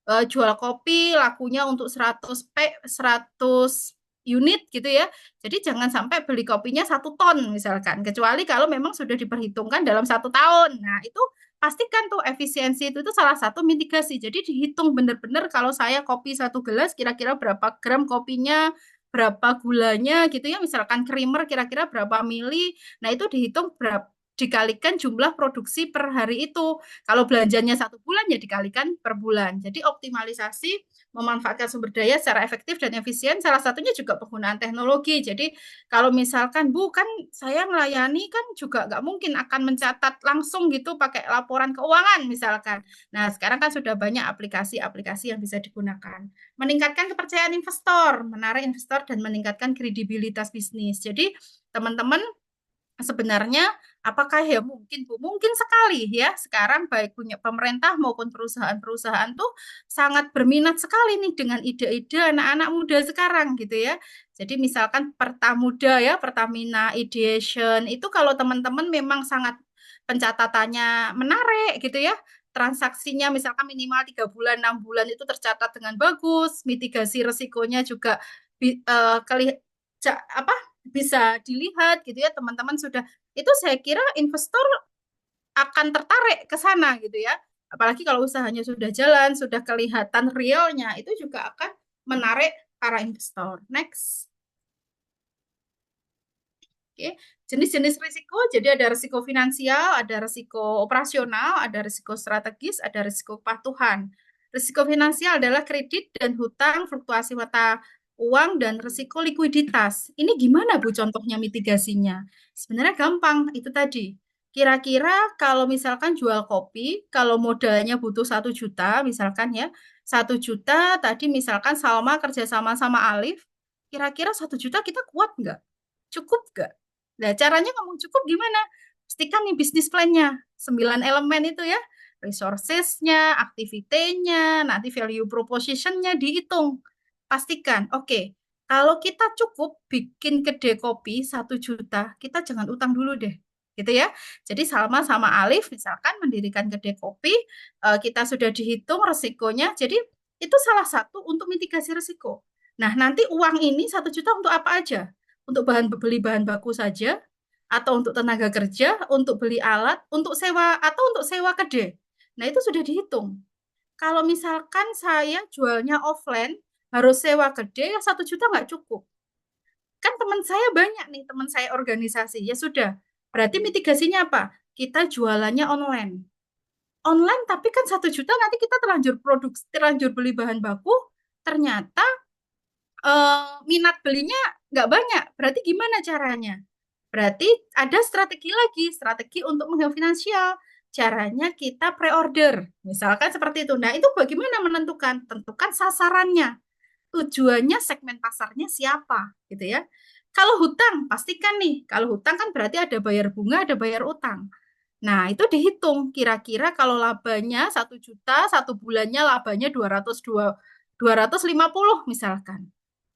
jual kopi lakunya untuk 100 unit gitu ya. Jadi jangan sampai beli kopinya 1 ton misalkan, kecuali kalau memang sudah diperhitungkan dalam 1 tahun. Nah, itu pastikan tuh efisiensi itu salah satu mitigasi. Jadi dihitung benar-benar kalau saya kopi 1 gelas kira-kira berapa gram kopinya, berapa gulanya gitu ya. Misalkan creamer kira-kira berapa mili. Nah, itu dihitung dikalikan jumlah produksi per hari itu. Kalau belanjanya 1 bulan ya dikalikan per bulan. Jadi optimalisasi memanfaatkan sumber daya secara efektif dan efisien. Salah satunya juga penggunaan teknologi. Jadi kalau misalkan Bu kan saya melayani kan juga nggak mungkin akan mencatat langsung gitu pakai laporan keuangan misalkan. Nah, sekarang kan sudah banyak aplikasi-aplikasi yang bisa digunakan. Meningkatkan kepercayaan investor, menarik investor dan meningkatkan kredibilitas bisnis. Jadi teman-teman sebenarnya apakah ya mungkin Bu? Mungkin sekali ya. Sekarang baik punya pemerintah maupun perusahaan-perusahaan tuh sangat berminat sekali nih dengan ide-ide anak-anak muda sekarang gitu ya. Jadi misalkan Pertamuda ya, Pertamina Ideation itu kalau teman-teman memang sangat pencatatannya menarik gitu ya. Transaksinya misalkan minimal 3 bulan, 6 bulan itu tercatat dengan bagus, mitigasi resikonya juga apa bisa dilihat gitu ya teman-teman sudah itu saya kira investor akan tertarik ke sana gitu ya. Apalagi kalau usahanya sudah jalan, sudah kelihatan realnya, itu juga akan menarik para investor. Next. Oke, jenis-jenis risiko, jadi ada risiko finansial, ada risiko operasional, ada risiko strategis, ada risiko kepatuhan. Risiko finansial adalah kredit dan hutang, fluktuasi mata uang, dan risiko likuiditas. Ini gimana Bu contohnya mitigasinya? Sebenarnya gampang, itu tadi. Kira-kira kalau misalkan jual kopi, kalau modalnya butuh 1 juta, misalkan ya, 1 juta tadi misalkan Salma kerjasama sama Alif, kira-kira 1 juta kita kuat nggak? Cukup nggak? Nah, caranya ngomong cukup gimana? Pastikan nih bisnis plan-nya. 9 elemen itu ya. Resources-nya, activity-nya, nanti value proposition-nya dihitung. Pastikan, oke. Kalau kita cukup bikin kedai kopi 1 juta, kita jangan utang dulu deh. Gitu ya. Jadi Salma sama Alif misalkan mendirikan kedai kopi, kita sudah dihitung resikonya. Jadi itu salah satu untuk mitigasi risiko. Nah, nanti uang ini 1 juta untuk apa aja? Untuk beli bahan baku saja, atau untuk tenaga kerja, untuk beli alat, untuk sewa, atau untuk sewa kedai. Nah, itu sudah dihitung. Kalau misalkan saya jualnya offline, harus sewa kedai, ya 1 juta nggak cukup. Kan teman saya banyak nih, teman saya organisasi. Ya sudah, berarti mitigasinya apa? Kita jualannya online. Online, tapi kan 1 juta nanti kita terlanjur produksi, terlanjur beli bahan baku, ternyata minat belinya nggak banyak. Berarti gimana caranya? Berarti ada strategi lagi, strategi untuk menghemat finansial. Caranya kita pre-order. Misalkan seperti itu. Nah, itu bagaimana menentukan? Tentukan sasarannya. Tujuannya segmen pasarnya siapa, gitu ya. Kalau hutang, pastikan nih. Kalau hutang kan berarti ada bayar bunga, ada bayar utang. Nah, itu dihitung. Kira-kira kalau labanya 1 juta, 1 bulannya labanya 250 misalkan.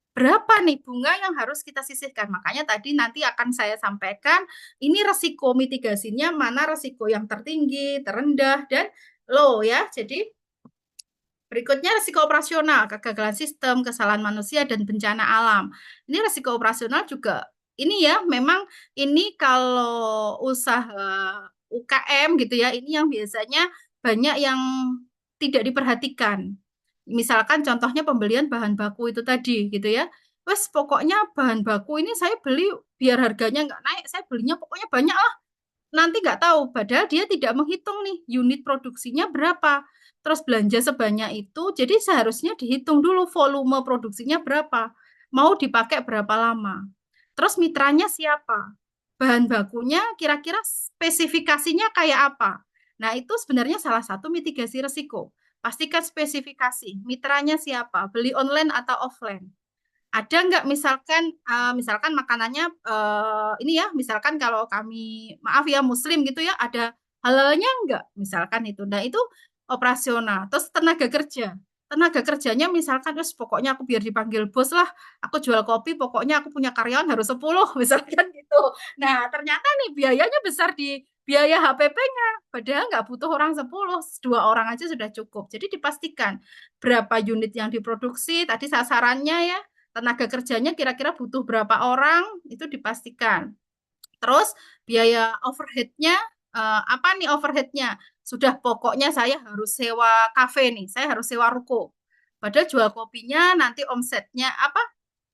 Berapa nih bunga yang harus kita sisihkan? Makanya tadi nanti akan saya sampaikan, ini resiko mitigasinya, mana resiko yang tertinggi, terendah, dan low ya. Jadi berikutnya risiko operasional, kegagalan sistem, kesalahan manusia, dan bencana alam. Ini risiko operasional juga, ini ya, memang ini kalau usaha UKM gitu ya, ini yang biasanya banyak yang tidak diperhatikan. Misalkan contohnya pembelian bahan baku itu tadi gitu ya. Wes pokoknya bahan baku ini saya beli biar harganya nggak naik, saya belinya pokoknya banyak lah. Nanti nggak tahu, padahal dia tidak menghitung nih unit produksinya berapa. terus belanja sebanyak itu, jadi seharusnya dihitung dulu volume produksinya berapa, mau dipakai berapa lama. Terus mitranya siapa? Bahan bakunya kira-kira spesifikasinya kayak apa? Nah, itu sebenarnya salah satu mitigasi risiko. Pastikan spesifikasi, mitranya siapa, beli online atau offline. Ada nggak misalkan makanannya ini ya, misalkan kalau kami maaf ya Muslim gitu ya, ada halalnya nggak misalkan itu. Nah, itu operasional. Terus tenaga kerja. Tenaga kerjanya misalkan terus pokoknya aku biar dipanggil bos lah, aku jual kopi pokoknya aku punya karyawan harus 10 misalkan gitu. Nah, ternyata nih biayanya besar di biaya HPP-nya. Padahal nggak butuh orang 10, 2 orang aja sudah cukup. Jadi dipastikan berapa unit yang diproduksi, tadi sasarannya ya, tenaga kerjanya kira-kira butuh berapa orang, itu dipastikan. Terus biaya overhead-nya, apa nih overhead-nya? Sudah pokoknya saya harus sewa kafe nih, saya harus sewa ruko. Padahal jual kopinya nanti omsetnya apa?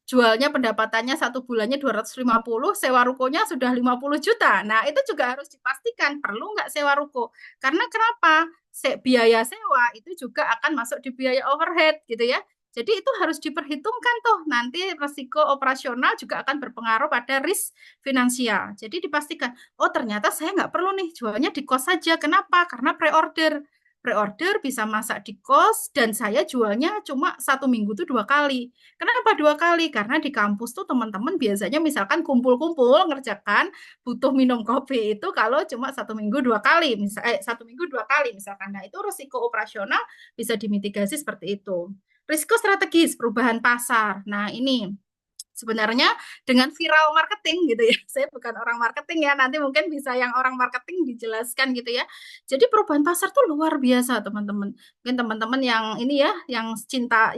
Jualnya pendapatannya 1 bulannya 250, sewa rukonya sudah 50 juta. Nah, itu juga harus dipastikan perlu nggak sewa ruko. Karena kenapa? Biaya sewa itu juga akan masuk di biaya overhead gitu ya. Jadi itu harus diperhitungkan tuh. Nanti risiko operasional juga akan berpengaruh pada risk finansial. Jadi dipastikan, oh ternyata saya nggak perlu nih jualnya di kos saja. Kenapa? Karena pre-order. Pre-order bisa masak di kos dan saya jualnya cuma 1 minggu tuh 2 kali. Kenapa 2 kali? Karena di kampus tuh teman-teman biasanya misalkan kumpul-kumpul ngerjakan butuh minum kopi itu kalau cuma 1 minggu 2 kali, 1 minggu 2 kali misalkan. Nah itu risiko operasional bisa dimitigasi seperti itu. Risiko strategis perubahan pasar. Nah ini sebenarnya dengan viral marketing gitu ya. Saya bukan orang marketing ya, nanti mungkin bisa yang orang marketing dijelaskan gitu ya. Jadi perubahan pasar tuh luar biasa teman-teman. Mungkin teman-teman yang ini ya, yang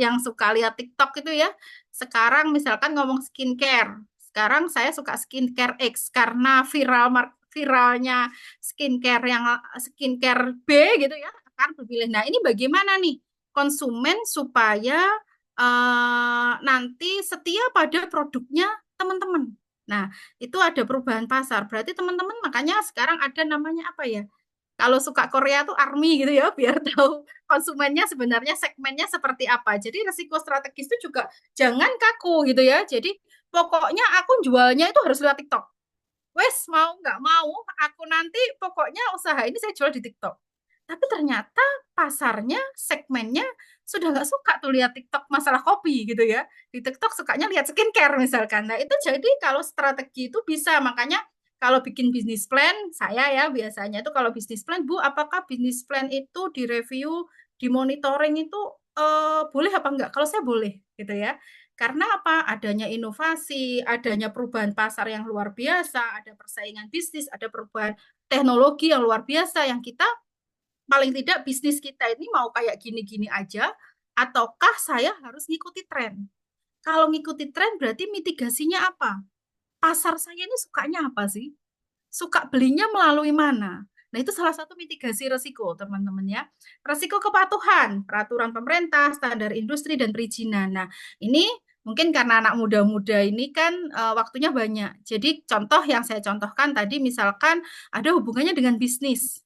yang suka lihat TikTok itu ya. Sekarang misalkan ngomong skincare. Sekarang saya suka skincare X karena viralnya skincare B gitu ya akan berpilih. Nah, ini bagaimana nih konsumen supaya nanti setia pada produknya teman-teman. Nah, itu ada perubahan pasar. Berarti teman-teman makanya sekarang ada namanya apa ya? Kalau suka Korea tuh ARMY gitu ya, biar tahu konsumennya sebenarnya segmennya seperti apa. Jadi risiko strategis itu juga jangan kaku gitu ya. Jadi pokoknya aku jualnya itu harus lewat TikTok. Wes mau nggak mau, aku nanti pokoknya usaha ini saya jual di TikTok. Tapi ternyata pasarnya, segmennya sudah nggak suka tuh lihat TikTok masalah kopi gitu ya. Di TikTok sukanya lihat skincare misalkan. Nah itu jadi kalau strategi itu bisa. Makanya kalau bikin bisnis plan, saya ya biasanya itu kalau bisnis plan, Bu, apakah bisnis plan itu direview, dimonitoring itu boleh apa enggak? Kalau saya boleh gitu ya. Karena apa? Adanya inovasi, adanya perubahan pasar yang luar biasa, ada persaingan bisnis, ada perubahan teknologi yang luar biasa yang kita paling tidak bisnis kita ini mau kayak gini-gini aja, ataukah saya harus ngikuti tren? Kalau ngikuti tren berarti mitigasinya apa? Pasar saya ini sukanya apa sih? Suka belinya melalui mana? Nah, itu salah satu mitigasi risiko, teman-teman ya. Risiko kepatuhan, peraturan pemerintah, standar industri, dan perizinan. Nah, ini mungkin karena anak muda-muda ini kan waktunya banyak. Jadi contoh yang saya contohkan tadi misalkan ada hubungannya dengan bisnis.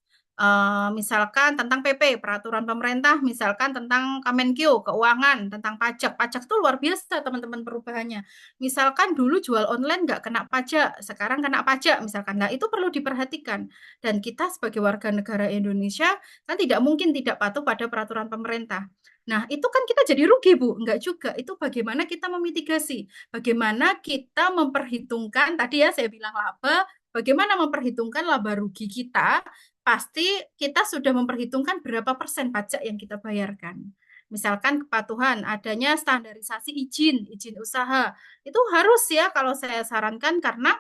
Misalkan tentang PP, peraturan pemerintah, misalkan tentang Kemenkeu, keuangan, tentang pajak. Pajak itu luar biasa teman-teman perubahannya. Misalkan dulu jual online nggak kena pajak, sekarang kena pajak misalkan. Nah itu perlu diperhatikan. Dan kita sebagai warga negara Indonesia kan tidak mungkin tidak patuh pada peraturan pemerintah. Nah itu kan kita jadi rugi Bu, enggak juga. Itu bagaimana kita memitigasi, bagaimana kita memperhitungkan, tadi ya saya bilang laba, bagaimana memperhitungkan laba rugi kita, pasti kita sudah memperhitungkan berapa persen pajak yang kita bayarkan. Misalkan kepatuhan, adanya standarisasi izin usaha. Itu harus ya kalau saya sarankan karena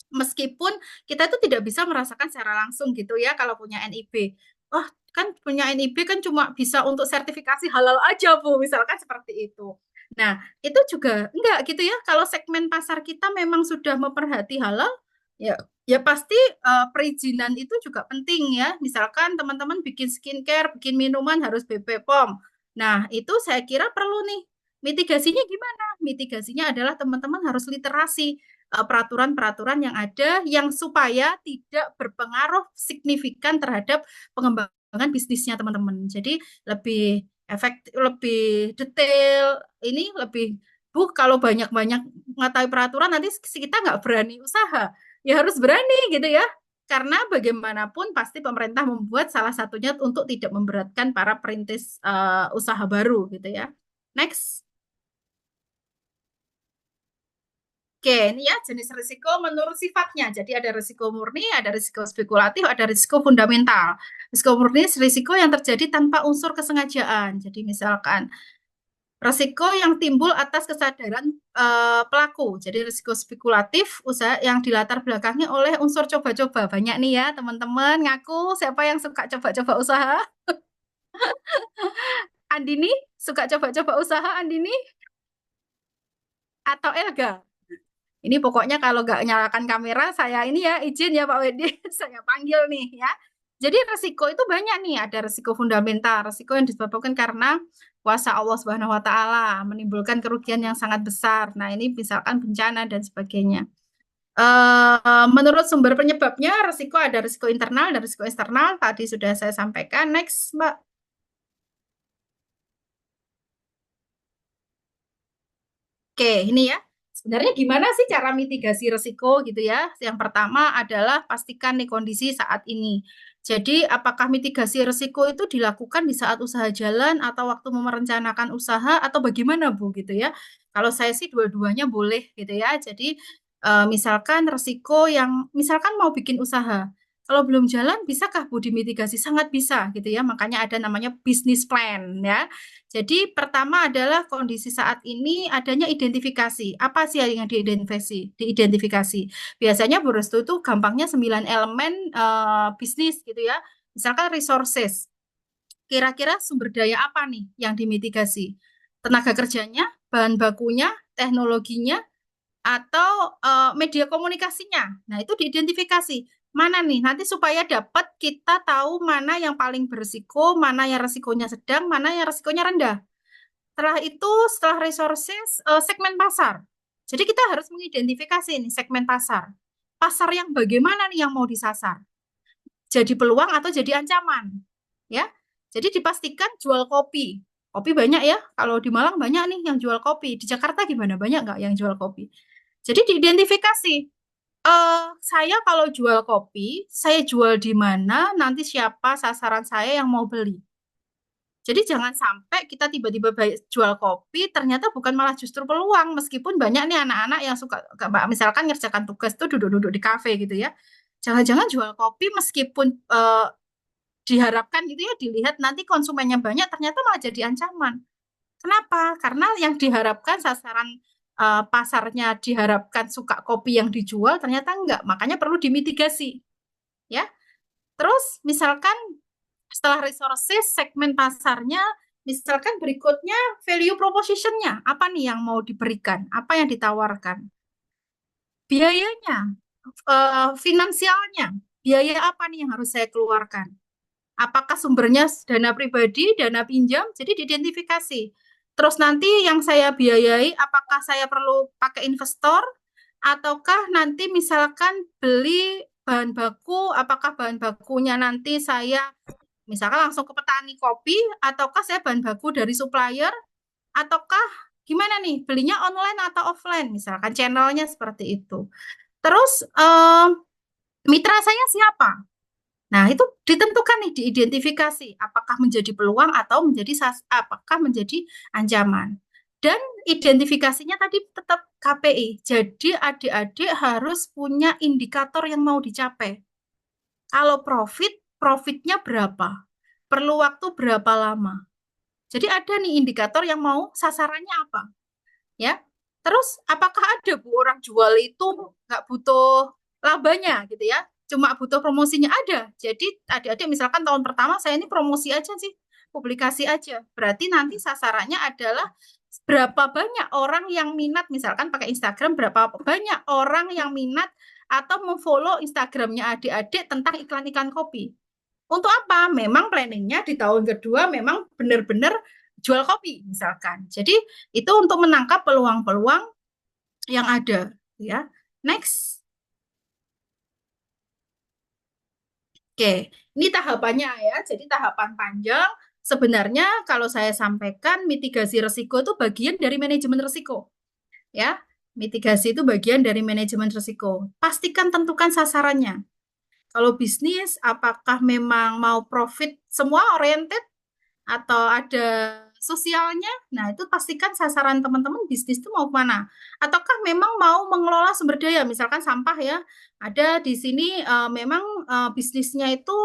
meskipun kita itu tidak bisa merasakan secara langsung gitu ya kalau punya NIB. Wah, kan punya NIB kan cuma bisa untuk sertifikasi halal aja, Bu, misalkan seperti itu. Nah, itu juga enggak gitu ya. Kalau segmen pasar kita memang sudah memperhati halal, ya pasti perizinan itu juga penting ya. Misalkan teman-teman bikin skincare, bikin minuman harus BPOM. Nah, itu saya kira perlu nih. Mitigasinya gimana? Mitigasinya adalah teman-teman harus literasi peraturan-peraturan yang ada yang supaya tidak berpengaruh signifikan terhadap pengembangan pengembangan bisnisnya teman-teman. Jadi lebih efektif, lebih detail, ini lebih kalau banyak-banyak mengetahui peraturan nanti kita nggak berani usaha. Ya harus berani gitu ya. Karena bagaimanapun pasti pemerintah membuat salah satunya untuk tidak memberatkan para perintis usaha baru gitu ya. Next. Oke, ini ya jenis risiko menurut sifatnya. Jadi ada risiko murni, ada risiko spekulatif, ada risiko fundamental. Risiko murni risiko yang terjadi tanpa unsur kesengajaan. Jadi misalkan risiko yang timbul atas kesadaran pelaku. Jadi risiko spekulatif usaha yang dilatar belakangi oleh unsur coba-coba. Banyak nih ya teman-teman ngaku siapa yang suka coba-coba usaha? Andini suka coba-coba usaha Andini atau Elga? Ini pokoknya kalau nggak nyalakan kamera, saya ini ya izin ya Pak Wedi, saya panggil nih ya. Jadi resiko itu banyak nih, ada resiko fundamental, resiko yang disebabkan karena kuasa Allah Subhanahu wa taala menimbulkan kerugian yang sangat besar. Nah, ini misalkan bencana dan sebagainya. Menurut sumber penyebabnya, resiko ada resiko internal dan resiko eksternal. Tadi sudah saya sampaikan. Next, Mbak. Oke, ini ya. Sebenarnya gimana sih cara mitigasi risiko gitu ya? Yang pertama adalah pastikan nih kondisi saat ini. Jadi apakah mitigasi risiko itu dilakukan di saat usaha jalan atau waktu merencanakan usaha atau bagaimana Bu gitu ya? Kalau saya sih dua-duanya boleh gitu ya. Jadi misalkan risiko yang misalkan mau bikin usaha. Kalau belum jalan, bisakah Bu dimitigasi? Sangat bisa gitu ya. Makanya ada namanya business plan ya. Jadi pertama adalah kondisi saat ini adanya identifikasi. Apa sih yang diidentifikasi? Biasanya Bu Restu itu gampangnya 9 elemen bisnis gitu ya. Misalkan resources. Kira-kira sumber daya apa nih yang dimitigasi? Tenaga kerjanya, bahan bakunya, teknologinya, atau media komunikasinya. Nah, itu diidentifikasi. Mana nih? Nanti supaya dapat kita tahu mana yang paling berisiko, mana yang resikonya sedang, mana yang resikonya rendah. Setelah itu, setelah resources, segmen pasar. Jadi kita harus mengidentifikasi nih segmen pasar. Pasar yang bagaimana nih yang mau disasar? Jadi peluang atau jadi ancaman? Ya. Jadi dipastikan jual kopi. Kopi banyak ya. Kalau di Malang banyak nih yang jual kopi. Di Jakarta gimana? Banyak nggak yang jual kopi? Jadi diidentifikasi. Saya kalau jual kopi, saya jual di mana, nanti siapa sasaran saya yang mau beli. Jadi jangan sampai kita tiba-tiba jual kopi, ternyata bukan malah justru peluang, meskipun banyak nih anak-anak yang suka, misalkan ngerjakan tugas tuh duduk-duduk di kafe gitu ya. Jangan-jangan jual kopi meskipun diharapkan gitu ya, dilihat nanti konsumennya banyak, ternyata malah jadi ancaman. Kenapa? Karena yang diharapkan sasaran pasarnya diharapkan suka kopi yang dijual, ternyata enggak. Makanya perlu dimitigasi. Ya. Terus misalkan setelah resources, segmen pasarnya, misalkan berikutnya value proposition-nya. Apa nih yang mau diberikan? Apa yang ditawarkan? Biayanya, finansialnya. Biaya apa nih yang harus saya keluarkan? Apakah sumbernya dana pribadi, dana pinjam? Jadi diidentifikasi. Terus nanti yang saya biayai, apakah saya perlu pakai investor? Ataukah nanti misalkan beli bahan baku, apakah bahan bakunya nanti saya misalkan langsung ke petani kopi, ataukah saya bahan baku dari supplier, ataukah gimana nih, belinya online atau offline, misalkan channelnya seperti itu. Terus mitra saya siapa? Nah, itu ditentukan nih, diidentifikasi apakah menjadi peluang atau apakah menjadi ancaman. Dan identifikasinya tadi tetap KPI. Jadi adik-adik harus punya indikator yang mau dicapai. Kalau profitnya berapa? Perlu waktu berapa lama? Jadi ada nih indikator yang mau sasarannya apa? Ya. Terus apakah ada Bu orang jual itu nggak butuh labanya gitu ya? Cuma butuh promosinya ada. Jadi adik-adik misalkan tahun pertama saya ini promosi aja sih, publikasi aja. Berarti nanti sasarannya adalah berapa banyak orang yang minat, misalkan pakai Instagram, berapa banyak orang yang minat atau memfollow Instagramnya adik-adik tentang iklan-iklan kopi. Untuk apa? Memang planningnya di tahun kedua memang benar-benar jual kopi misalkan. Jadi itu untuk menangkap peluang-peluang yang ada. Ya, next. Oke, ini tahapannya ya. Jadi tahapan panjang. Sebenarnya kalau saya sampaikan mitigasi risiko itu bagian dari manajemen risiko. Ya, mitigasi itu bagian dari manajemen risiko. Pastikan tentukan sasarannya. Kalau bisnis, apakah memang mau profit semua oriented atau ada sosialnya? Nah, itu pastikan sasaran teman-teman bisnis itu mau kemana. Ataukah memang mau mengelola sumber daya, misalkan sampah ya. Ada di sini memang bisnisnya itu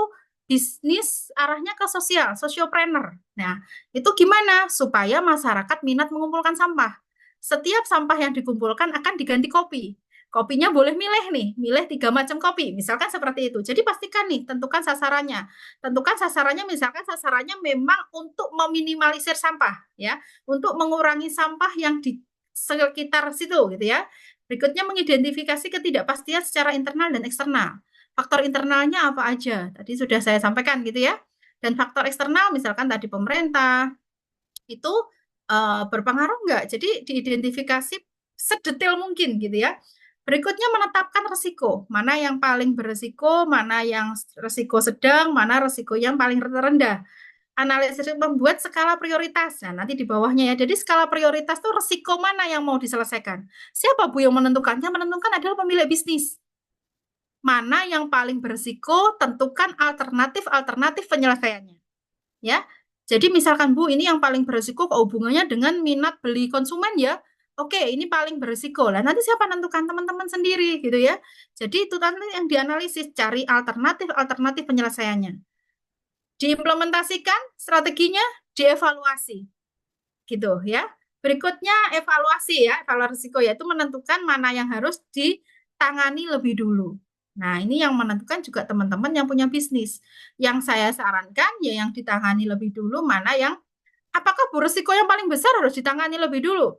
bisnis arahnya ke sosial, sociopreneur. Nah, itu gimana supaya masyarakat minat mengumpulkan sampah? Setiap sampah yang dikumpulkan akan diganti kopi. Kopinya boleh milih nih, milih 3 macam kopi, misalkan seperti itu. Jadi pastikan nih, tentukan sasarannya. Tentukan sasarannya, misalkan sasarannya memang untuk meminimalisir sampah, ya, untuk mengurangi sampah yang di sekitar situ, gitu ya. Berikutnya mengidentifikasi ketidakpastian secara internal dan eksternal. Faktor internalnya apa aja? Tadi sudah saya sampaikan, gitu ya. Dan faktor eksternal, misalkan tadi pemerintah, itu berpengaruh nggak? Jadi diidentifikasi sedetail mungkin, gitu ya. Berikutnya menetapkan risiko, mana yang paling berisiko, mana yang risiko sedang, mana risiko yang paling rendah. Analisis membuat skala prioritas. Nah, nanti di bawahnya ya. Jadi skala prioritas itu risiko mana yang mau diselesaikan. Siapa Bu yang menentukannya? Menentukan adalah pemilik bisnis. Mana yang paling berisiko, tentukan alternatif penyelesaiannya. Ya. Jadi misalkan Bu, ini yang paling berisiko hubungannya dengan minat beli konsumen ya. Oke, ini paling berisiko. Lah nanti siapa menentukan? Teman-teman sendiri gitu ya. Jadi itu nanti yang dianalisis, cari alternatif penyelesaiannya. Diimplementasikan strateginya, dievaluasi. Gitu ya. Berikutnya evaluasi ya, evaluasi risiko yaitu menentukan mana yang harus ditangani lebih dulu. Nah, ini yang menentukan juga teman-teman yang punya bisnis. Yang saya sarankan ya yang ditangani lebih dulu, mana yang apakah berisiko yang paling besar harus ditangani lebih dulu.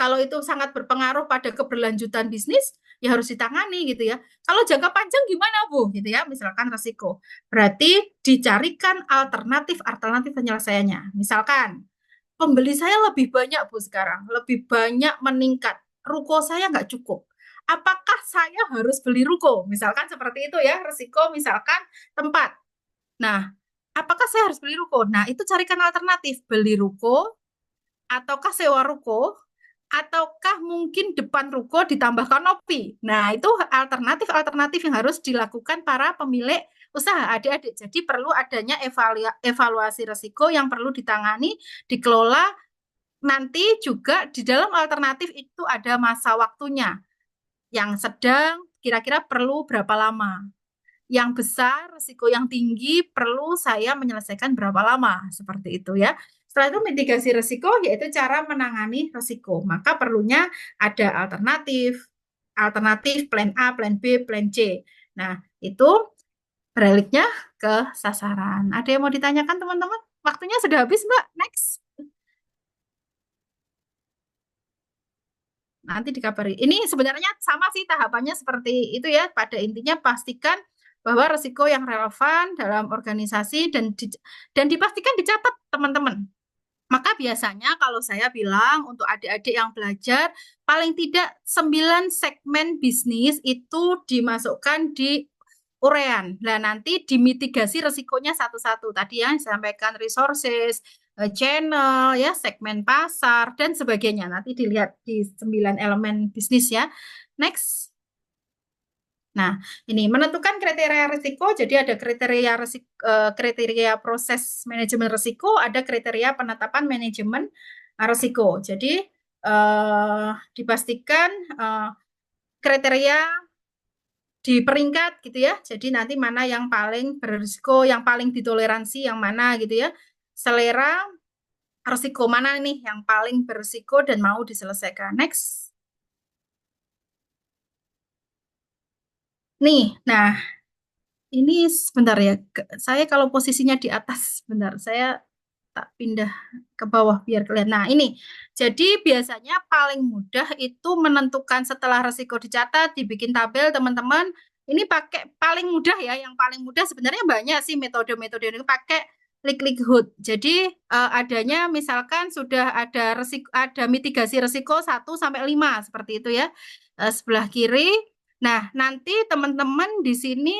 Kalau itu sangat berpengaruh pada keberlanjutan bisnis, ya harus ditangani gitu ya. Kalau jangka panjang gimana Bu? Gitu ya, misalkan risiko. Berarti dicarikan alternatif penyelesaiannya. Misalkan, pembeli saya lebih banyak Bu sekarang, lebih banyak meningkat. Ruko saya nggak cukup. Apakah saya harus beli ruko? Misalkan seperti itu ya, risiko misalkan tempat. Nah, apakah saya harus beli ruko? Nah, itu carikan alternatif, beli ruko, ataukah sewa ruko, ataukah mungkin depan ruko ditambah kanopi. Nah, itu alternatif yang harus dilakukan para pemilik usaha adik-adik. Jadi perlu adanya evaluasi risiko yang perlu ditangani, dikelola. Nanti juga di dalam alternatif itu ada masa waktunya. Yang sedang kira-kira perlu berapa lama. Yang besar, risiko yang tinggi, perlu saya menyelesaikan berapa lama. Seperti itu ya. Setelah itu mitigasi risiko yaitu cara menangani risiko. Maka perlunya ada alternatif plan A, plan B, plan C. Nah, itu beralihnya ke sasaran. Ada yang mau ditanyakan teman-teman? Waktunya sudah habis, Mbak. Next. Nanti dikabari. Ini sebenarnya sama sih tahapannya seperti itu ya. Pada intinya pastikan bahwa risiko yang relevan dalam organisasi dan dipastikan dicatat teman-teman. Maka biasanya kalau saya bilang untuk adik-adik yang belajar, paling tidak 9 segmen bisnis itu dimasukkan di urean. Nah, nanti dimitigasi risikonya satu-satu. Tadi yang saya sampaikan resources, channel, ya, segmen pasar, dan sebagainya. Nanti dilihat di 9 elemen bisnis ya. Next. Nah, ini menentukan kriteria risiko. Jadi ada kriteria proses manajemen risiko, ada kriteria penetapan manajemen risiko. Jadi dipastikan kriteria diperingkat gitu ya. Jadi nanti mana yang paling berisiko, yang paling ditoleransi, yang mana gitu ya. Selera risiko mana nih yang paling berisiko dan mau diselesaikan. Next. Nih, nah ini sebentar ya. Saya kalau posisinya di atas, sebentar. Saya tak pindah ke bawah biar kelihatan. Nah, ini. Jadi biasanya paling mudah itu menentukan setelah risiko dicatat, dibikin tabel, teman-teman. Ini pakai paling mudah ya. Yang paling mudah sebenarnya banyak sih metode-metode ini pakai likelihood. Jadi adanya misalkan sudah ada mitigasi risiko 1 sampai 5 seperti itu ya. Sebelah kiri. Nah, nanti teman-teman di sini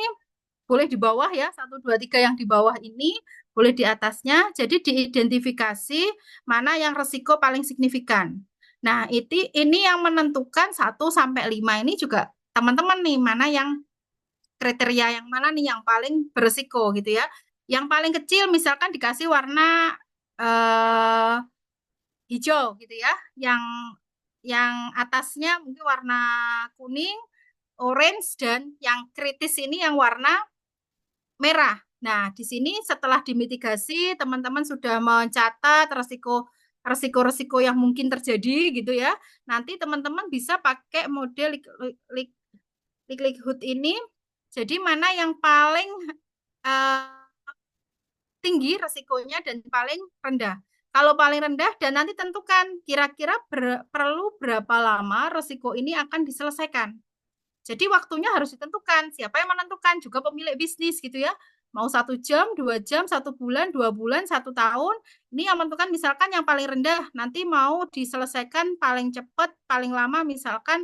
boleh di bawah ya, 1, 2, 3 yang di bawah ini, boleh di atasnya. Jadi diidentifikasi mana yang resiko paling signifikan. Nah, ini yang menentukan 1 sampai 5 ini juga teman-teman nih, mana yang kriteria yang mana nih yang paling beresiko gitu ya. Yang paling kecil misalkan dikasih warna hijau gitu ya. Yang atasnya mungkin warna kuning, orange, dan yang kritis ini yang warna merah. Nah, di sini setelah dimitigasi, teman-teman sudah mencatat resiko-resiko yang mungkin terjadi gitu ya. Nanti teman-teman bisa pakai model likelihood ini. Jadi mana yang paling tinggi resikonya dan paling rendah. Kalau paling rendah, dan nanti tentukan kira-kira perlu berapa lama resiko ini akan diselesaikan. Jadi waktunya harus ditentukan. Siapa yang menentukan? Juga pemilik bisnis gitu ya. Mau 1 jam, 2 jam, 1 bulan, 2 bulan, 1 tahun. Ini yang menentukan misalkan yang paling rendah. Nanti mau diselesaikan paling cepat, paling lama misalkan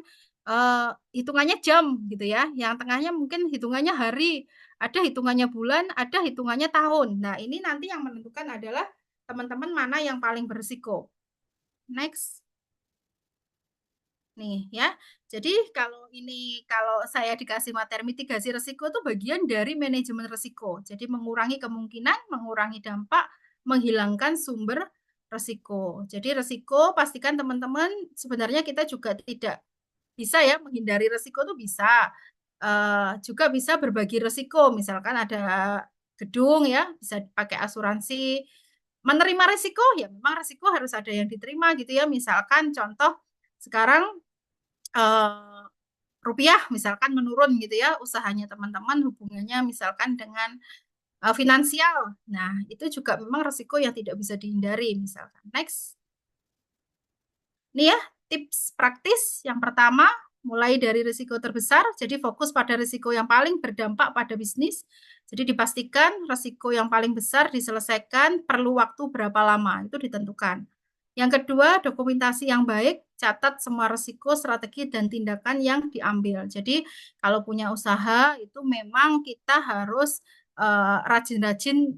hitungannya jam gitu ya. Yang tengahnya mungkin hitungannya hari. Ada hitungannya bulan, ada hitungannya tahun. Nah ini nanti yang menentukan adalah teman-teman mana yang paling berisiko. Next. Nih ya. Jadi kalau saya dikasih materi mitigasi risiko itu bagian dari manajemen risiko. Jadi mengurangi kemungkinan, mengurangi dampak, menghilangkan sumber risiko. Jadi risiko pastikan teman-teman sebenarnya kita juga tidak bisa ya menghindari risiko itu bisa. Juga bisa berbagi risiko. Misalkan ada gedung ya, bisa pakai asuransi. Menerima risiko ya memang risiko harus ada yang diterima gitu ya. Misalkan contoh sekarang rupiah misalkan menurun gitu ya, usahanya teman-teman hubungannya misalkan dengan finansial. Nah, itu juga memang risiko yang tidak bisa dihindari misalkan. Next. Ini ya, tips praktis. Yang pertama, mulai dari risiko terbesar, jadi fokus pada risiko yang paling berdampak pada bisnis. Jadi dipastikan risiko yang paling besar diselesaikan perlu waktu berapa lama, itu ditentukan. Yang kedua, dokumentasi yang baik, catat semua risiko, strategi, dan tindakan yang diambil. Jadi kalau punya usaha itu memang kita harus rajin-rajin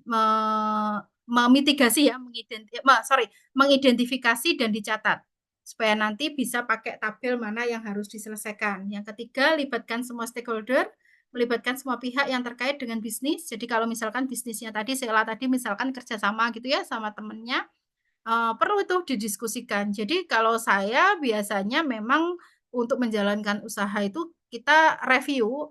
memitigasi ya, mengidentifikasi dan dicatat supaya nanti bisa pakai tabel mana yang harus diselesaikan. Yang ketiga, libatkan semua stakeholder, melibatkan semua pihak yang terkait dengan bisnis. Jadi kalau misalkan bisnisnya tadi, Sheila tadi misalkan kerjasama gitu ya sama temennya, perlu itu didiskusikan. Jadi kalau saya biasanya memang untuk menjalankan usaha itu kita review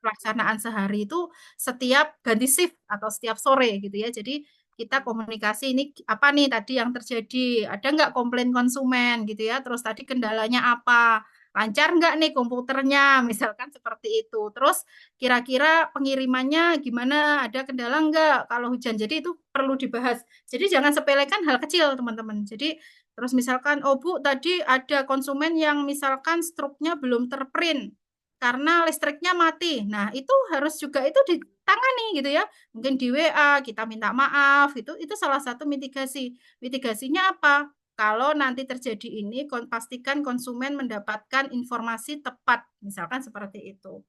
pelaksanaan sehari itu setiap ganti shift atau setiap sore gitu ya. Jadi kita komunikasi ini apa nih tadi yang terjadi, ada nggak komplain konsumen gitu ya, terus tadi kendalanya apa, lancar nggak nih komputernya, misalkan seperti itu. Terus kira-kira pengirimannya gimana, ada kendala nggak kalau hujan, jadi itu perlu dibahas. Jadi jangan sepelekan hal kecil teman-teman. Jadi terus misalkan, oh Bu tadi ada konsumen yang misalkan struknya belum terprint, karena listriknya mati. Nah, itu harus juga itu ditangani gitu ya. Mungkin di WA kita minta maaf, itu salah satu mitigasi. Mitigasinya apa? Kalau nanti terjadi ini, pastikan konsumen mendapatkan informasi tepat, misalkan seperti itu.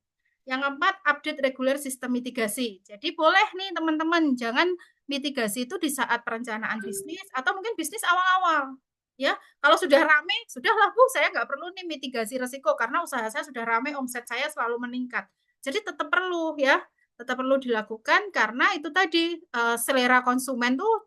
Yang keempat, update reguler sistem mitigasi. Jadi boleh nih teman-teman, jangan mitigasi itu di saat perencanaan bisnis atau mungkin bisnis awal-awal. Ya, kalau sudah rame, sudahlah Bu, saya nggak perlu nih mitigasi risiko karena usaha saya sudah rame, omset saya selalu meningkat. Jadi tetap perlu ya, tetap perlu dilakukan karena itu tadi selera konsumen tuh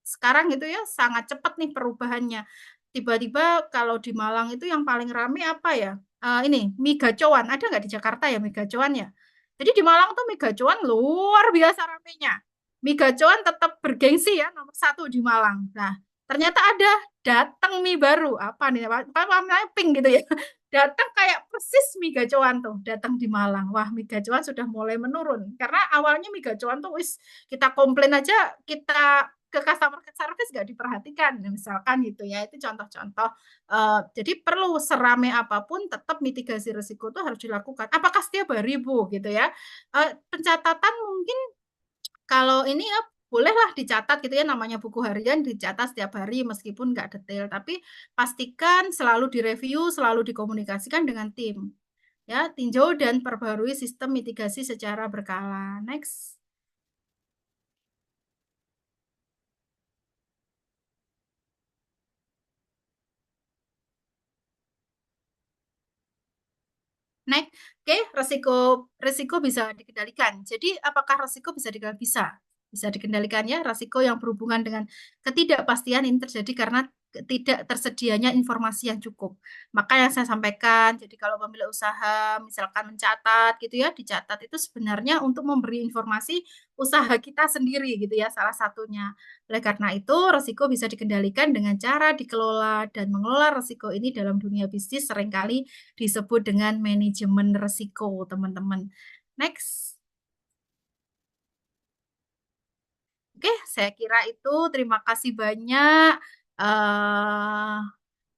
sekarang itu ya sangat cepat nih perubahannya. Tiba-tiba kalau di Malang itu yang paling rame apa ya? Ini mie gacoan, ada nggak di Jakarta ya mie gacoan ya? Jadi di Malang tuh mie gacoan luar biasa ramenya. Mie gacoan tetap bergengsi ya nomor 1 di Malang. Nah, ternyata ada datang mie baru apa nih apa namanya pink gitu ya. Datang kayak persis mie gacoan tuh datang di Malang. Wah, mie gacoan sudah mulai menurun karena awalnya mie gacoan tuh kita komplain aja, kita ke customer service nggak diperhatikan misalkan gitu ya. Itu contoh-contoh. Jadi perlu serame apapun tetap mitigasi risiko itu harus dilakukan. Apakah setiap hari Bu gitu ya. Pencatatan mungkin kalau ini ya bolehlah dicatat gitu ya, namanya buku harian dicatat setiap hari meskipun nggak detail, tapi pastikan selalu direview, selalu dikomunikasikan dengan tim. Ya, tinjau dan perbarui sistem mitigasi secara berkala. Next. Next. Oke, resiko bisa dikendalikan. Jadi, apakah resiko bisa dikendalikan? Bisa dikendalikan ya. Resiko yang berhubungan dengan ketidakpastian ini terjadi karena tidak tersedianya informasi yang cukup. Maka yang saya sampaikan, jadi kalau pemilik usaha misalkan mencatat gitu ya, dicatat itu sebenarnya untuk memberi informasi usaha kita sendiri gitu ya, salah satunya. Oleh karena itu, resiko bisa dikendalikan dengan cara dikelola dan mengelola resiko ini dalam dunia bisnis seringkali disebut dengan manajemen resiko, teman-teman. Next. Oke, saya kira itu. Terima kasih banyak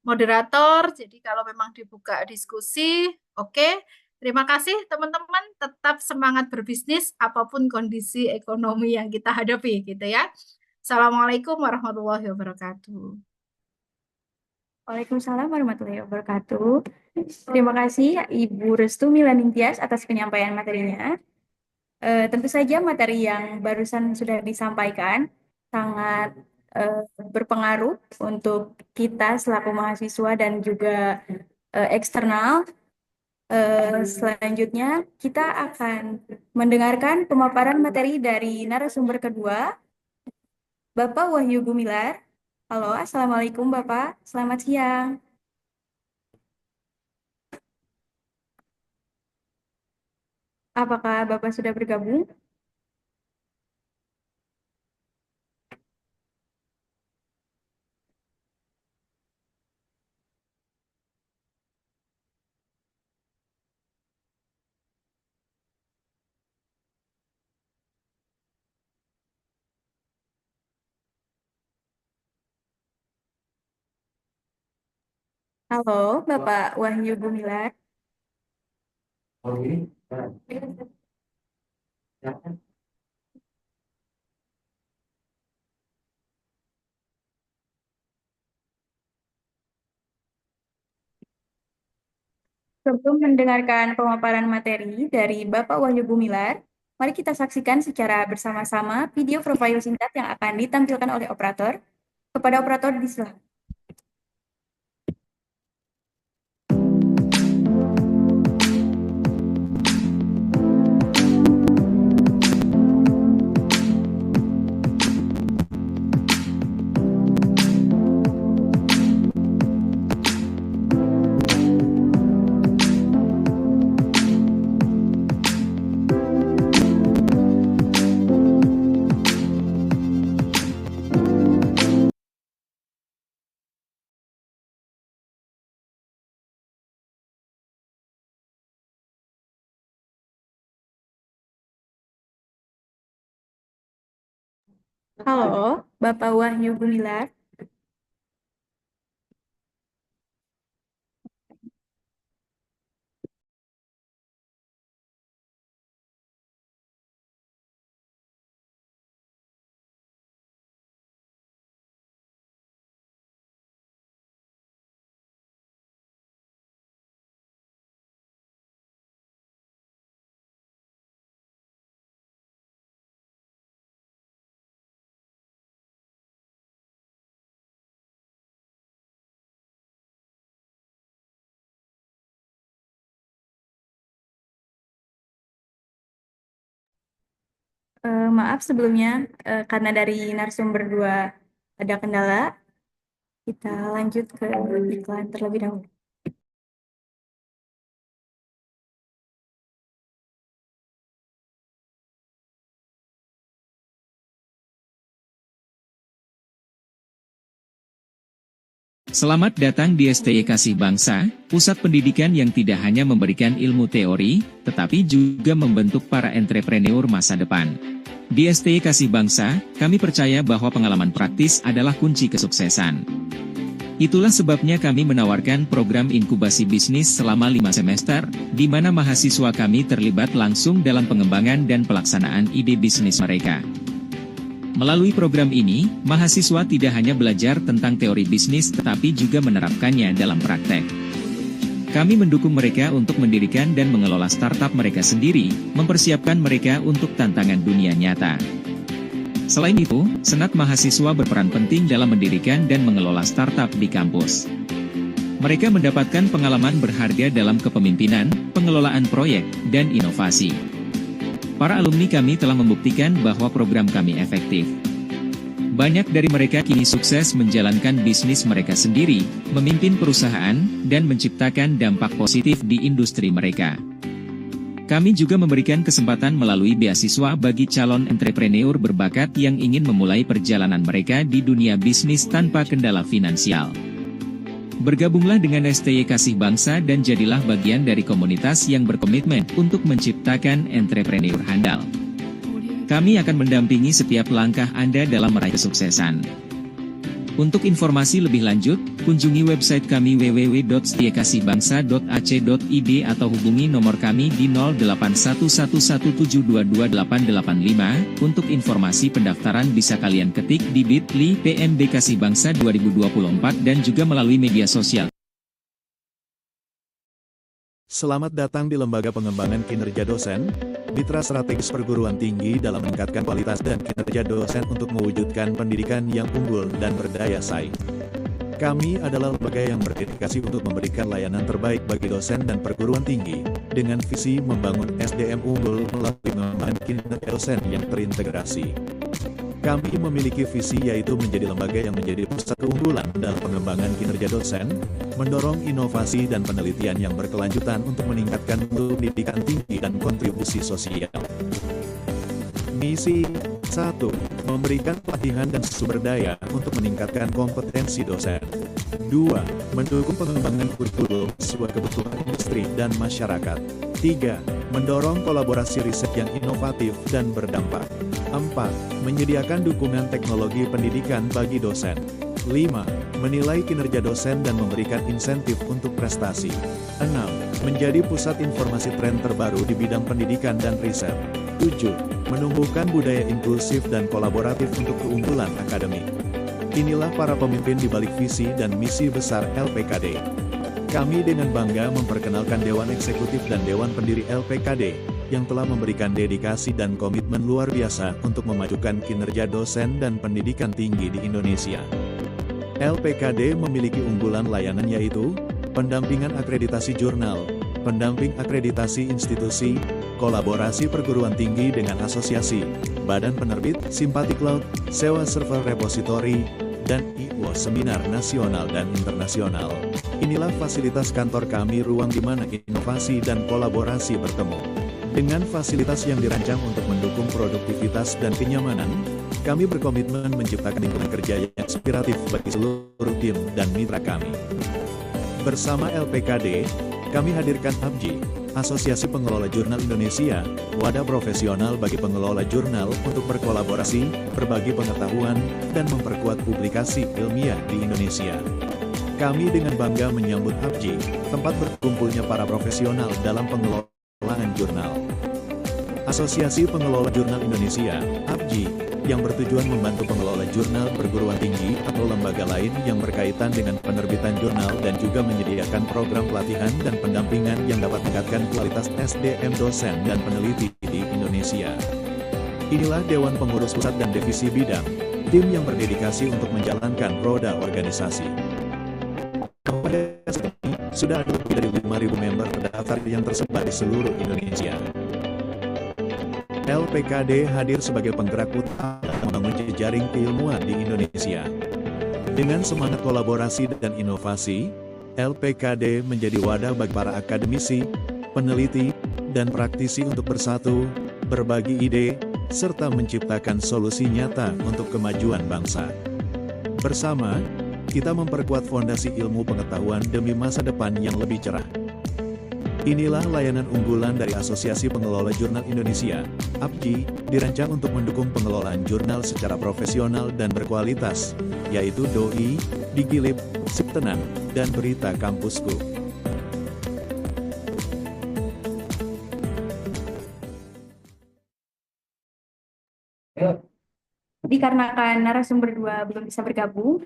moderator. Jadi kalau memang dibuka diskusi, oke. Terima kasih teman-teman. Tetap semangat berbisnis apapun kondisi ekonomi yang kita hadapi, gitu ya. Assalamualaikum warahmatullahi wabarakatuh. Waalaikumsalam warahmatullahi wabarakatuh. Terima kasih Ibu Restu Milanintias atas penyampaian materinya. Tentu saja materi yang barusan sudah disampaikan sangat berpengaruh untuk kita selaku mahasiswa dan juga eksternal. Selanjutnya kita akan mendengarkan pemaparan materi dari narasumber kedua, Bapak Wahyu Gumilar. Halo, Assalamualaikum Bapak, selamat siang. Apakah Bapak sudah bergabung? Halo, Bapak Wahyu Gumilar. Sebelum mendengarkan pemaparan materi dari Bapak Wahyu Gumilar, mari kita saksikan secara bersama-sama video profil singkat yang akan ditampilkan oleh operator. Kepada operator disilakan. Halo, Bapak Wahyu Gumilar. Maaf sebelumnya, karena dari narasumber dua ada kendala, kita lanjut ke iklan terlebih dahulu. Selamat datang di STI Kasih Bangsa, pusat pendidikan yang tidak hanya memberikan ilmu teori, tetapi juga membentuk para entrepreneur masa depan. Di STI Kasih Bangsa, kami percaya bahwa pengalaman praktis adalah kunci kesuksesan. Itulah sebabnya kami menawarkan program inkubasi bisnis selama 5 semester, di mana mahasiswa kami terlibat langsung dalam pengembangan dan pelaksanaan ide bisnis mereka. Melalui program ini, mahasiswa tidak hanya belajar tentang teori bisnis tetapi juga menerapkannya dalam praktek. Kami mendukung mereka untuk mendirikan dan mengelola startup mereka sendiri, mempersiapkan mereka untuk tantangan dunia nyata. Selain itu, Senat Mahasiswa berperan penting dalam mendirikan dan mengelola startup di kampus. Mereka mendapatkan pengalaman berharga dalam kepemimpinan, pengelolaan proyek, dan inovasi. Para alumni kami telah membuktikan bahwa program kami efektif. Banyak dari mereka kini sukses menjalankan bisnis mereka sendiri, memimpin perusahaan, dan menciptakan dampak positif di industri mereka. Kami juga memberikan kesempatan melalui beasiswa bagi calon entrepreneur berbakat yang ingin memulai perjalanan mereka di dunia bisnis tanpa kendala finansial. Bergabunglah dengan STY Kasih Bangsa dan jadilah bagian dari komunitas yang berkomitmen untuk menciptakan entrepreneur handal. Kami akan mendampingi setiap langkah Anda dalam meraih kesuksesan. Untuk informasi lebih lanjut, kunjungi website kami www.setyakasihbangsa.ac.id atau hubungi nomor kami di 081117228885. Untuk informasi pendaftaran bisa kalian ketik di bit.ly PMB Kasih Bangsa 2024 dan juga melalui media sosial. Selamat datang di Lembaga Pengembangan Kinerja Dosen, mitra strategis perguruan tinggi dalam meningkatkan kualitas dan kinerja dosen untuk mewujudkan pendidikan yang unggul dan berdaya saing. Kami adalah lembaga yang berdedikasi untuk memberikan layanan terbaik bagi dosen dan perguruan tinggi, dengan visi membangun SDM unggul melalui pengembangan kinerja dosen yang terintegrasi. Kami memiliki visi yaitu menjadi lembaga yang menjadi pusat keunggulan dalam pengembangan kinerja dosen, mendorong inovasi dan penelitian yang berkelanjutan untuk meningkatkan mutu pendidikan tinggi dan kontribusi sosial. Misi 1. Memberikan pelatihan dan sumber daya untuk meningkatkan kompetensi dosen. 2. Mendukung pengembangan kurikulum sesuai kebutuhan industri dan masyarakat. 3. Mendorong kolaborasi riset yang inovatif dan berdampak. 4. Menyediakan dukungan teknologi pendidikan bagi dosen. 5. Menilai kinerja dosen dan memberikan insentif untuk prestasi. 6. Menjadi pusat informasi tren terbaru di bidang pendidikan dan riset. 7. Menumbuhkan budaya inklusif dan kolaboratif untuk keunggulan akademik. Inilah para pemimpin di balik visi dan misi besar LPKD. Kami dengan bangga memperkenalkan Dewan Eksekutif dan Dewan Pendiri LPKD, yang telah memberikan dedikasi dan komitmen luar biasa untuk memajukan kinerja dosen dan pendidikan tinggi di Indonesia. LPKD memiliki unggulan layanan yaitu, pendampingan akreditasi jurnal, pendamping akreditasi institusi, kolaborasi perguruan tinggi dengan asosiasi, badan penerbit, Simpati Cloud, sewa server repositori, dan IO seminar nasional dan internasional. Inilah fasilitas kantor kami, ruang di mana inovasi dan kolaborasi bertemu. Dengan fasilitas yang dirancang untuk mendukung produktivitas dan kenyamanan, kami berkomitmen menciptakan lingkungan kerja yang inspiratif bagi seluruh tim dan mitra kami. Bersama LPKD, kami hadirkan APJI, Asosiasi Pengelola Jurnal Indonesia, wadah profesional bagi pengelola jurnal untuk berkolaborasi, berbagi pengetahuan, dan memperkuat publikasi ilmiah di Indonesia. Kami dengan bangga menyambut APJI, tempat berkumpulnya para profesional dalam pengelolaan jurnal. Asosiasi Pengelola Jurnal Indonesia, APJI, yang bertujuan membantu pengelola jurnal perguruan tinggi atau lembaga lain yang berkaitan dengan penerbitan jurnal dan juga menyediakan program pelatihan dan pendampingan yang dapat meningkatkan kualitas SDM dosen dan peneliti di Indonesia. Inilah Dewan Pengurus Pusat dan Divisi Bidang, tim yang berdedikasi untuk menjalankan roda organisasi. Pada saat ini, sudah ada lebih dari 5.000 member terdaftar yang tersebar di seluruh Indonesia. LPKD hadir sebagai penggerak utama membangun jejaring keilmuan di Indonesia. Dengan semangat kolaborasi dan inovasi, LPKD menjadi wadah bagi para akademisi, peneliti, dan praktisi untuk bersatu, berbagi ide, serta menciptakan solusi nyata untuk kemajuan bangsa. Bersama, kita memperkuat fondasi ilmu pengetahuan demi masa depan yang lebih cerah. Inilah layanan unggulan dari Asosiasi Pengelola Jurnal Indonesia, APJI, dirancang untuk mendukung pengelolaan jurnal secara profesional dan berkualitas, yaitu DOI, Digilib, Siptenan, dan Berita Kampusku. Dikarenakan narasumber 2 belum bisa bergabung,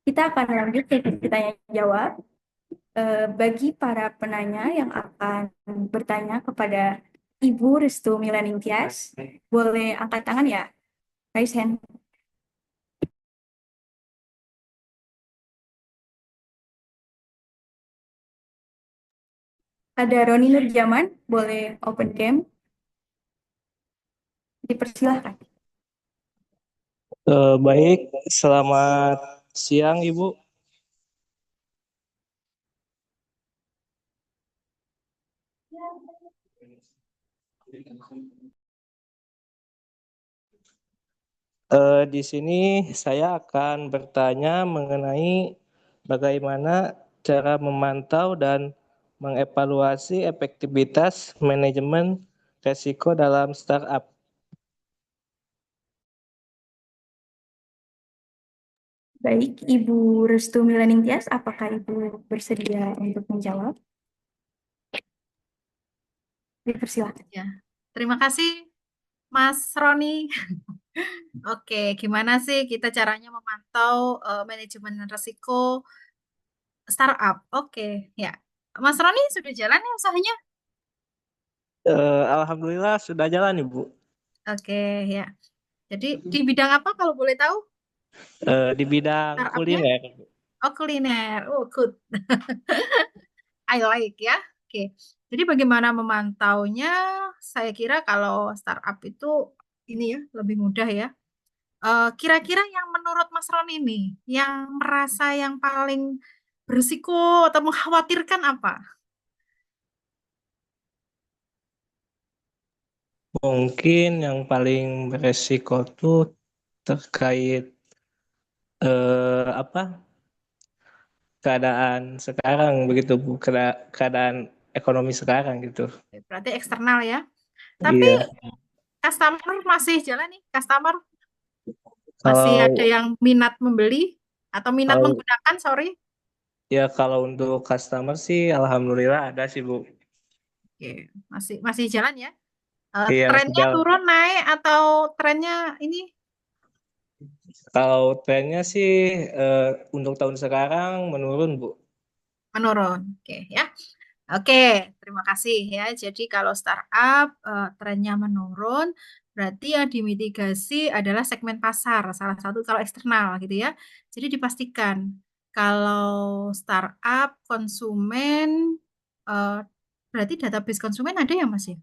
kita akan lanjut ke tanya jawab. Bagi para penanya yang akan bertanya kepada Ibu Restu Milaningtyas, boleh angkat tangan ya, raise hand. Ada Roni Nurjaman, boleh open cam, dipersilahkan. Baik, selamat siang Ibu. Di sini saya akan bertanya mengenai bagaimana cara memantau dan mengevaluasi efektivitas manajemen risiko dalam startup. Baik, Ibu Restu Milaningtyas, apakah Ibu bersedia untuk menjawab? Dipersilahkan. Ya, terima kasih Mas Roni. Oke, gimana sih kita caranya memantau manajemen risiko startup? Oke, ya. Mas Roni sudah jalan ya usahanya? Alhamdulillah sudah jalan Ibu. Oke, ya. Jadi di bidang apa kalau boleh tahu? Di bidang Startupnya? kuliner. Oh, kuliner. Oh, good. I like ya. Oke. Jadi bagaimana memantaunya? Saya kira kalau startup itu ini ya lebih mudah ya. Kira-kira yang menurut Mas Ron ini yang merasa yang paling berisiko atau mengkhawatirkan apa? Mungkin yang paling beresiko tuh terkait apa keadaan sekarang begitu Bu, keadaan ekonomi sekarang gitu. Berarti eksternal ya. Tapi Iya. customer masih jalan nih, customer masih ada Kalau yang minat membeli atau minat kalau menggunakan, sorry. ya kalau untuk customer sih alhamdulillah ada sih Bu. Oke, masih jalan ya. Iya masih Trennya jalan. turun naik atau trennya ini Kalau trennya sih untuk tahun sekarang menurun Bu. menurun? Oke ya. Oke, terima kasih ya. Jadi kalau startup trennya menurun, berarti yang dimitigasi adalah segmen pasar, salah satu kalau eksternal gitu ya. Jadi dipastikan kalau startup konsumen, eh, berarti database konsumen ada ya Mas ya?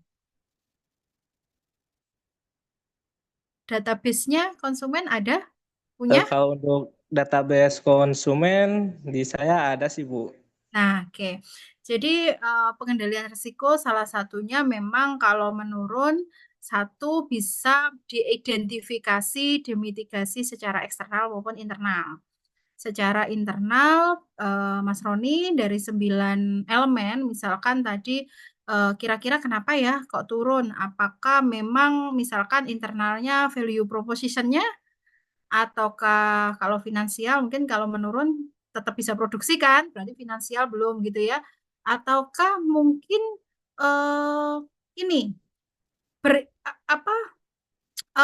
Database-nya konsumen ada? Punya? Kalau untuk database konsumen di saya ada sih Bu. Nah, oke. Jadi pengendalian risiko salah satunya memang kalau menurun satu bisa diidentifikasi, dimitigasi secara eksternal maupun internal. Secara internal, Mas Roni dari 9 elemen, misalkan tadi kira-kira kenapa ya kok turun? Apakah memang misalkan internalnya value proposition-nya ataukah kalau finansial mungkin kalau menurun tetap bisa produksi kan, berarti finansial belum gitu ya. Ataukah mungkin eh ini apa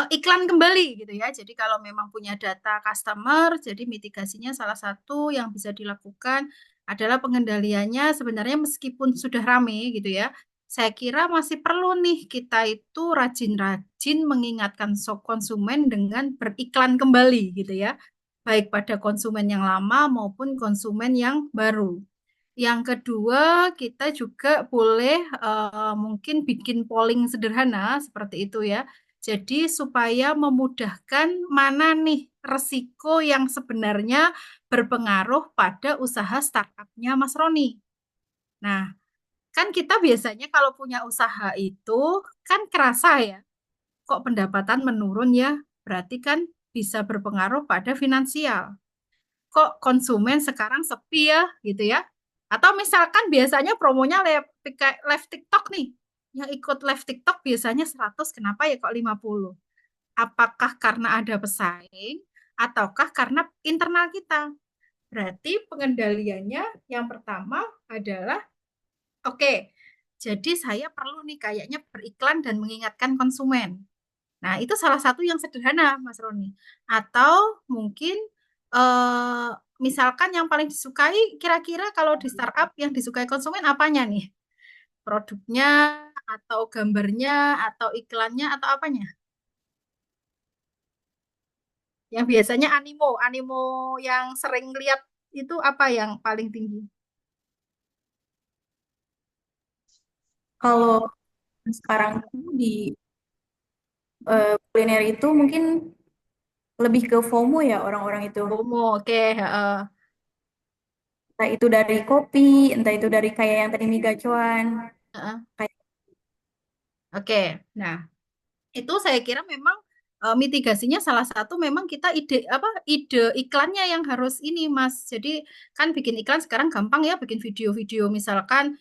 iklan kembali gitu ya. Jadi kalau memang punya data customer, jadi mitigasinya salah satu yang bisa dilakukan adalah pengendaliannya sebenarnya meskipun sudah rame gitu ya. Saya kira masih perlu nih kita itu rajin-rajin mengingatkan konsumen dengan beriklan kembali gitu ya. Baik pada konsumen yang lama maupun konsumen yang baru. Yang kedua, kita juga boleh mungkin bikin polling sederhana seperti itu ya. Jadi supaya memudahkan mana nih resiko yang sebenarnya berpengaruh pada usaha startupnya Mas Roni. Nah, kan kita biasanya kalau punya usaha itu kan kerasa ya, kok pendapatan menurun ya, berarti kan bisa berpengaruh pada finansial. Kok konsumen sekarang sepi ya, gitu ya. Atau misalkan biasanya promonya live TikTok nih, yang ikut live TikTok biasanya 100, kenapa ya kok 50? Apakah karena ada pesaing ataukah karena internal kita? Berarti pengendaliannya yang pertama adalah oke, jadi saya perlu nih kayaknya beriklan dan mengingatkan konsumen. Nah, itu salah satu yang sederhana, Mas Roni. Atau mungkin misalkan yang paling disukai kira-kira kalau di startup yang disukai konsumen apanya nih? Produknya atau gambarnya atau iklannya atau apanya? Yang biasanya animo yang sering lihat itu apa yang paling tinggi? Kalau sekarang di kuliner itu mungkin lebih ke FOMO ya orang-orang itu. FOMO, oke. Entah itu dari kopi, entah itu dari kayak yang tadi mie gacoan. Kayak Oke, nah itu saya kira memang mitigasinya salah satu memang kita ide iklannya yang harus ini Mas. Jadi kan bikin iklan sekarang gampang ya, bikin video-video misalkan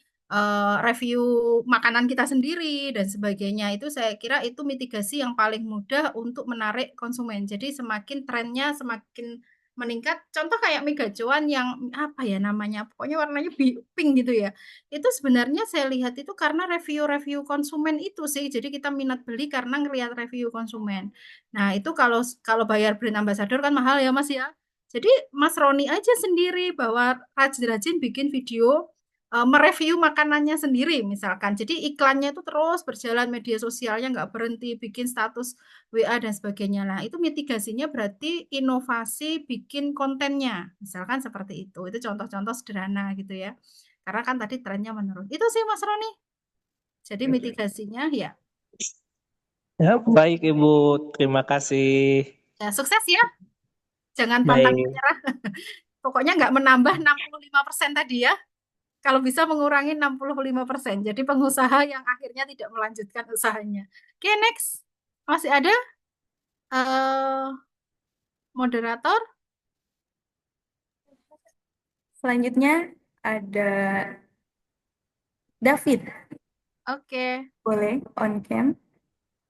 review makanan kita sendiri dan sebagainya. Itu saya kira itu mitigasi yang paling mudah untuk menarik konsumen. Jadi semakin trennya semakin meningkat. Contoh kayak mie gacoan yang apa ya namanya, pokoknya warnanya pink gitu ya. Itu sebenarnya saya lihat itu karena review-review konsumen itu sih. Jadi kita minat beli karena ngelihat review konsumen. Nah, itu kalau kalau bayar brand ambassador kan mahal ya, Mas ya. Jadi Mas Roni aja sendiri bahwa rajin-rajin bikin video mereview makanannya sendiri misalkan. Jadi iklannya itu terus berjalan, media sosialnya nggak berhenti, bikin status WA dan sebagainya. Nah, itu mitigasinya berarti inovasi bikin kontennya. Misalkan seperti itu. Itu contoh-contoh sederhana gitu ya. Karena kan tadi trennya menurun. Itu sih Mas Roni. Jadi mitigasinya ya. Ya, baik Ibu. Terima kasih. Ya, sukses ya. Jangan pantang Baik. menyerah. Pokoknya nggak menambah 65% tadi ya. Kalau bisa mengurangi 65%. Jadi pengusaha yang akhirnya tidak melanjutkan usahanya. Oke, next. Masih ada moderator? selanjutnya ada David. Oke. Boleh on cam.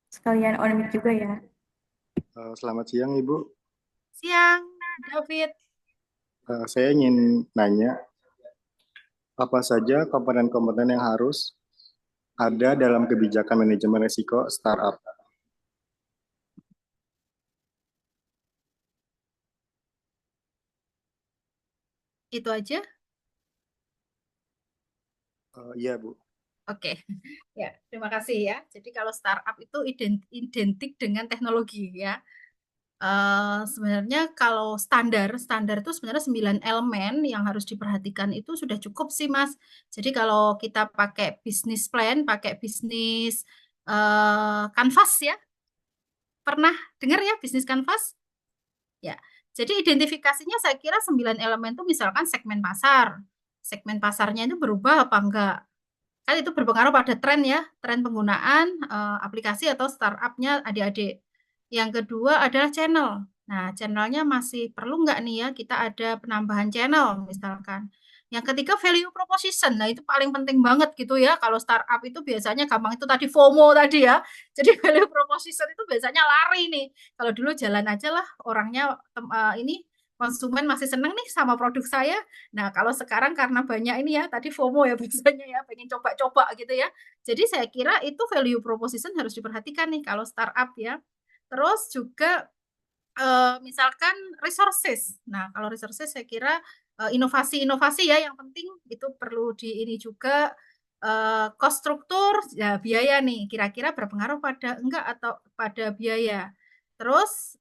Sekalian on mic juga ya. Selamat siang Ibu. Siang, David. Saya ingin nanya, apa saja komponen-komponen yang harus ada dalam kebijakan manajemen risiko startup? Itu aja? Iya Bu. Oke, ya terima kasih ya. Jadi kalau startup itu identik dengan teknologi ya. Sebenarnya kalau standar itu sebenarnya 9 elemen yang harus diperhatikan itu sudah cukup sih Mas. Jadi kalau kita pakai bisnis plan, pakai bisnis canvas ya. Pernah dengar ya bisnis canvas? Ya. Jadi identifikasinya saya kira 9 elemen itu misalkan segmen pasar. Segmen pasarnya itu berubah apa enggak? Kan itu berpengaruh pada tren ya, tren penggunaan aplikasi atau startupnya adik-adik. Yang kedua adalah channel. Nah, channelnya masih perlu nggak nih ya kita ada penambahan channel misalkan. Yang ketiga value proposition. Nah, itu paling penting banget gitu ya. Kalau startup itu biasanya gampang itu tadi FOMO tadi ya. Jadi value proposition itu biasanya lari nih. Kalau dulu jalan aja lah orangnya ini konsumen masih seneng nih sama produk saya. Nah, kalau sekarang karena banyak ini ya, tadi FOMO ya biasanya ya, pengen coba-coba gitu ya. Jadi saya kira itu value proposition harus diperhatikan nih kalau startup ya. Terus juga misalkan resources. Nah, kalau resources saya kira inovasi-inovasi ya yang penting itu perlu di ini juga cost struktur ya biaya nih kira-kira berpengaruh pada enggak atau pada biaya. Terus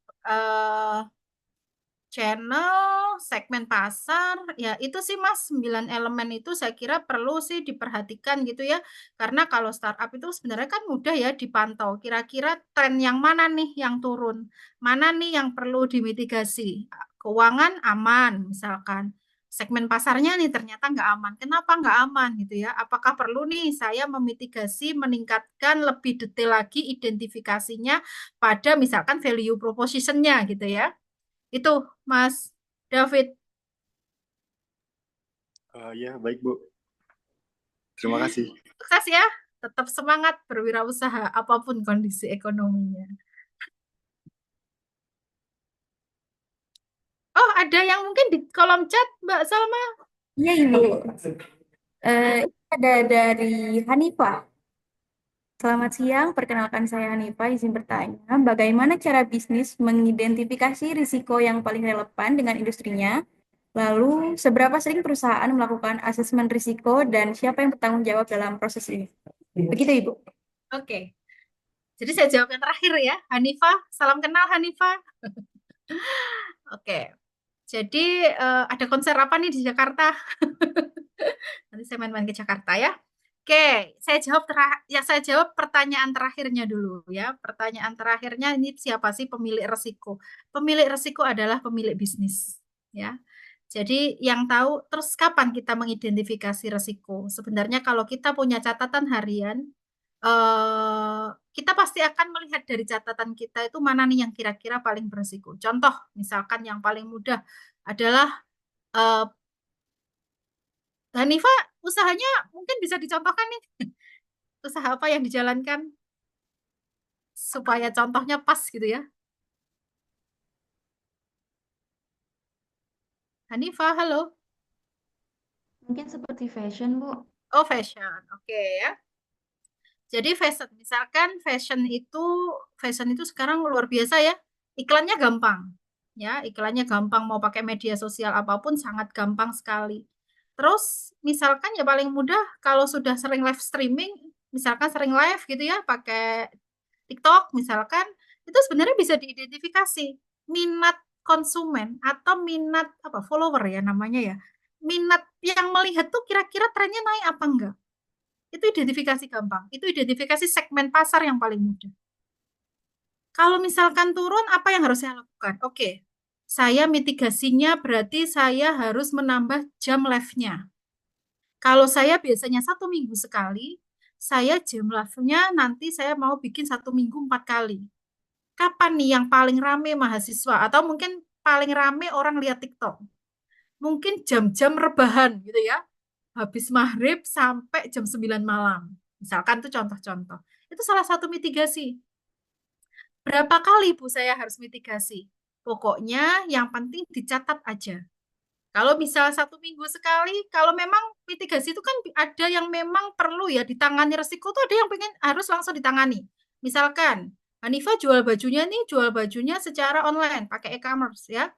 channel, segmen pasar, ya itu sih Mas, 9 elemen itu saya kira perlu sih diperhatikan gitu ya. Karena kalau startup itu sebenarnya kan mudah ya dipantau. Kira-kira tren yang mana nih yang turun, mana nih yang perlu dimitigasi. Keuangan aman misalkan. Segmen pasarnya nih ternyata nggak aman. Kenapa nggak aman gitu ya? Apakah perlu nih saya memitigasi, meningkatkan lebih detail lagi identifikasinya pada misalkan value proposition-nya gitu ya. Itu, Mas David. Ya, baik Bu. Terima kasih. Sukses ya. Tetap semangat berwirausaha apapun kondisi ekonominya. Oh, ada yang mungkin di kolom chat, Mbak Salma? Iya Ibu. Ada dari Hanifah. Selamat siang, perkenalkan saya Hanifah, izin bertanya, bagaimana cara bisnis mengidentifikasi risiko yang paling relevan dengan industrinya, Lalu, seberapa sering perusahaan melakukan asesmen risiko dan siapa yang bertanggung jawab dalam proses ini? Begitu, Ibu. Oke. Jadi saya jawab yang terakhir ya, Hanifah. Salam kenal Hanifah. Oke. Jadi ada konser apa nih di Jakarta? Nanti saya main-main ke Jakarta ya. Oke, saya jawab pertanyaan terakhirnya dulu ya. Pertanyaan terakhirnya ini siapa sih pemilik resiko? Pemilik resiko adalah pemilik bisnis ya. Jadi yang tahu terus kapan kita mengidentifikasi resiko? Sebenarnya kalau kita punya catatan harian, kita pasti akan melihat dari catatan kita itu mana nih yang kira-kira paling beresiko. Contoh, misalkan yang paling mudah adalah Hanifa, usahanya mungkin bisa dicontohkan nih. Usaha apa yang dijalankan supaya contohnya pas gitu ya. Hanifa, halo. Mungkin seperti fashion, Bu. Oh, fashion. Oke ya. Jadi misalkan fashion itu sekarang luar biasa ya. Iklannya gampang. Ya, iklannya gampang, mau pakai media sosial apapun sangat gampang sekali. Terus misalkan ya paling mudah kalau sudah sering live streaming, misalkan sering live gitu ya pakai TikTok misalkan, itu sebenarnya bisa diidentifikasi minat konsumen atau minat follower ya namanya ya. Minat yang melihat tuh kira-kira trennya naik apa enggak. Itu identifikasi gampang. Itu identifikasi segmen pasar yang paling mudah. Kalau misalkan turun, apa yang harus saya lakukan? Oke, saya mitigasinya berarti saya harus menambah jam live-nya. Kalau saya biasanya 1 minggu sekali, saya jam live-nya nanti saya mau bikin 1 minggu 4 kali. Kapan nih yang paling rame mahasiswa? Atau mungkin paling rame orang lihat TikTok? Mungkin jam-jam rebahan gitu ya. Habis maghrib sampai jam 9 malam. Misalkan itu contoh-contoh. Itu salah satu mitigasi. Berapa kali Bu saya harus mitigasi? Pokoknya yang penting dicatat aja. Kalau misal 1 minggu sekali, kalau memang mitigasi itu kan ada yang memang perlu ya ditangani resiko tuh ada yang pengen harus langsung ditangani. Misalkan Hanifah jual bajunya secara online pakai e-commerce ya.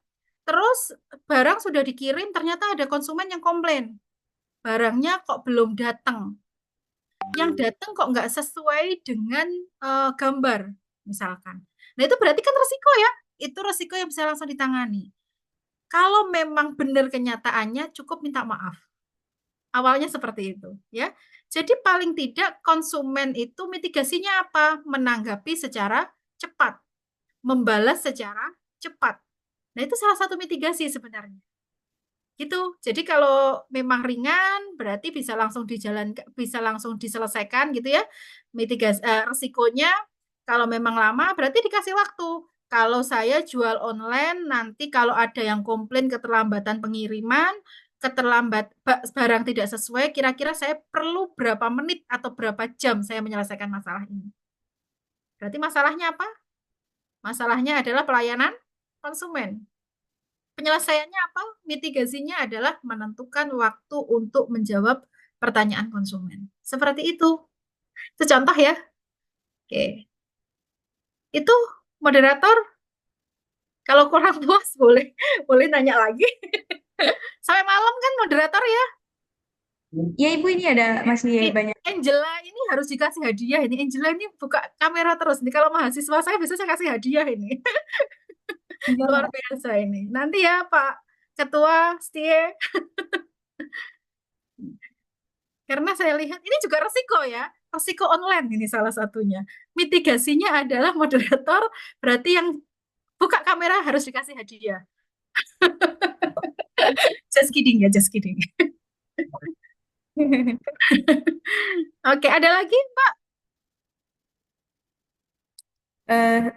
Terus barang sudah dikirim ternyata ada konsumen yang komplain. Barangnya kok belum datang. Yang datang kok nggak sesuai dengan gambar misalkan. Nah itu berarti kan resiko ya. Itu resiko yang bisa langsung ditangani. Kalau memang benar kenyataannya cukup minta maaf. Awalnya seperti itu ya. Jadi paling tidak konsumen itu mitigasinya apa? Menanggapi secara cepat. Membalas secara cepat. Nah, itu salah satu mitigasi sebenarnya. Gitu. Jadi kalau memang ringan berarti bisa langsung diselesaikan gitu ya. Mitigasi resikonya. Kalau memang lama berarti dikasih waktu. Kalau saya jual online, nanti kalau ada yang komplain keterlambatan pengiriman, barang tidak sesuai, kira-kira saya perlu berapa menit atau berapa jam saya menyelesaikan masalah ini. Berarti masalahnya apa? Masalahnya adalah pelayanan konsumen. Penyelesaiannya apa? Mitigasinya adalah menentukan waktu untuk menjawab pertanyaan konsumen. Seperti itu. Itu contoh ya. Oke. Itu moderator, kalau kurang puas boleh nanya lagi. Sampai malam kan moderator ya. Ya Ibu, ini ada masih banyak. Angela ini harus dikasih hadiah ini. Angela ini buka kamera terus nih. Kalau mahasiswa saya biasanya saya kasih hadiah ini. Luar biasa ini. Nanti ya Pak Ketua Setie. Karena saya lihat ini juga resiko ya. Resiko online ini salah satunya. Mitigasinya adalah moderator, berarti yang buka kamera harus dikasih hadiah. Just kidding ya, just kidding. Oke, ada lagi Pak?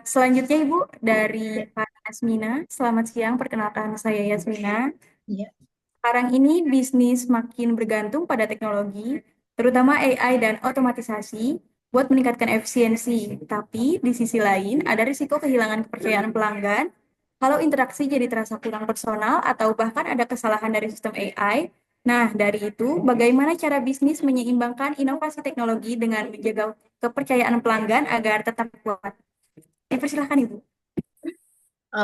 Selanjutnya Ibu dari Pak Yasmina. Selamat siang, perkenalkan saya Yasmina. Iya. Sekarang ini bisnis makin bergantung pada teknologi, terutama AI dan otomatisasi, buat meningkatkan efisiensi. Tapi di sisi lain ada risiko kehilangan kepercayaan pelanggan kalau interaksi jadi terasa kurang personal atau bahkan ada kesalahan dari sistem AI. Nah, dari itu, bagaimana cara bisnis menyeimbangkan inovasi teknologi dengan menjaga kepercayaan pelanggan agar tetap kuat? Dipersilahkan, Ibu.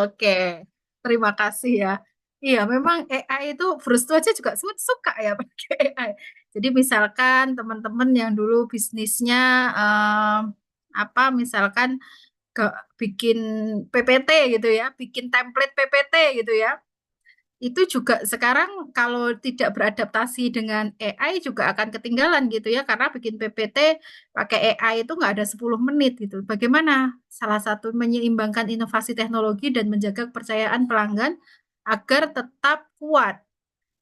Oke, terima kasih ya. Iya, memang AI itu Brusto aja juga suka ya pakai AI. Jadi misalkan teman-teman yang dulu bisnisnya apa, misalkan ke bikin PPT gitu ya, bikin template PPT gitu ya. Itu juga sekarang kalau tidak beradaptasi dengan AI juga akan ketinggalan gitu ya, karena bikin PPT pakai AI itu nggak ada 10 menit gitu. Bagaimana salah satu menyeimbangkan inovasi teknologi dan menjaga kepercayaan pelanggan agar tetap kuat.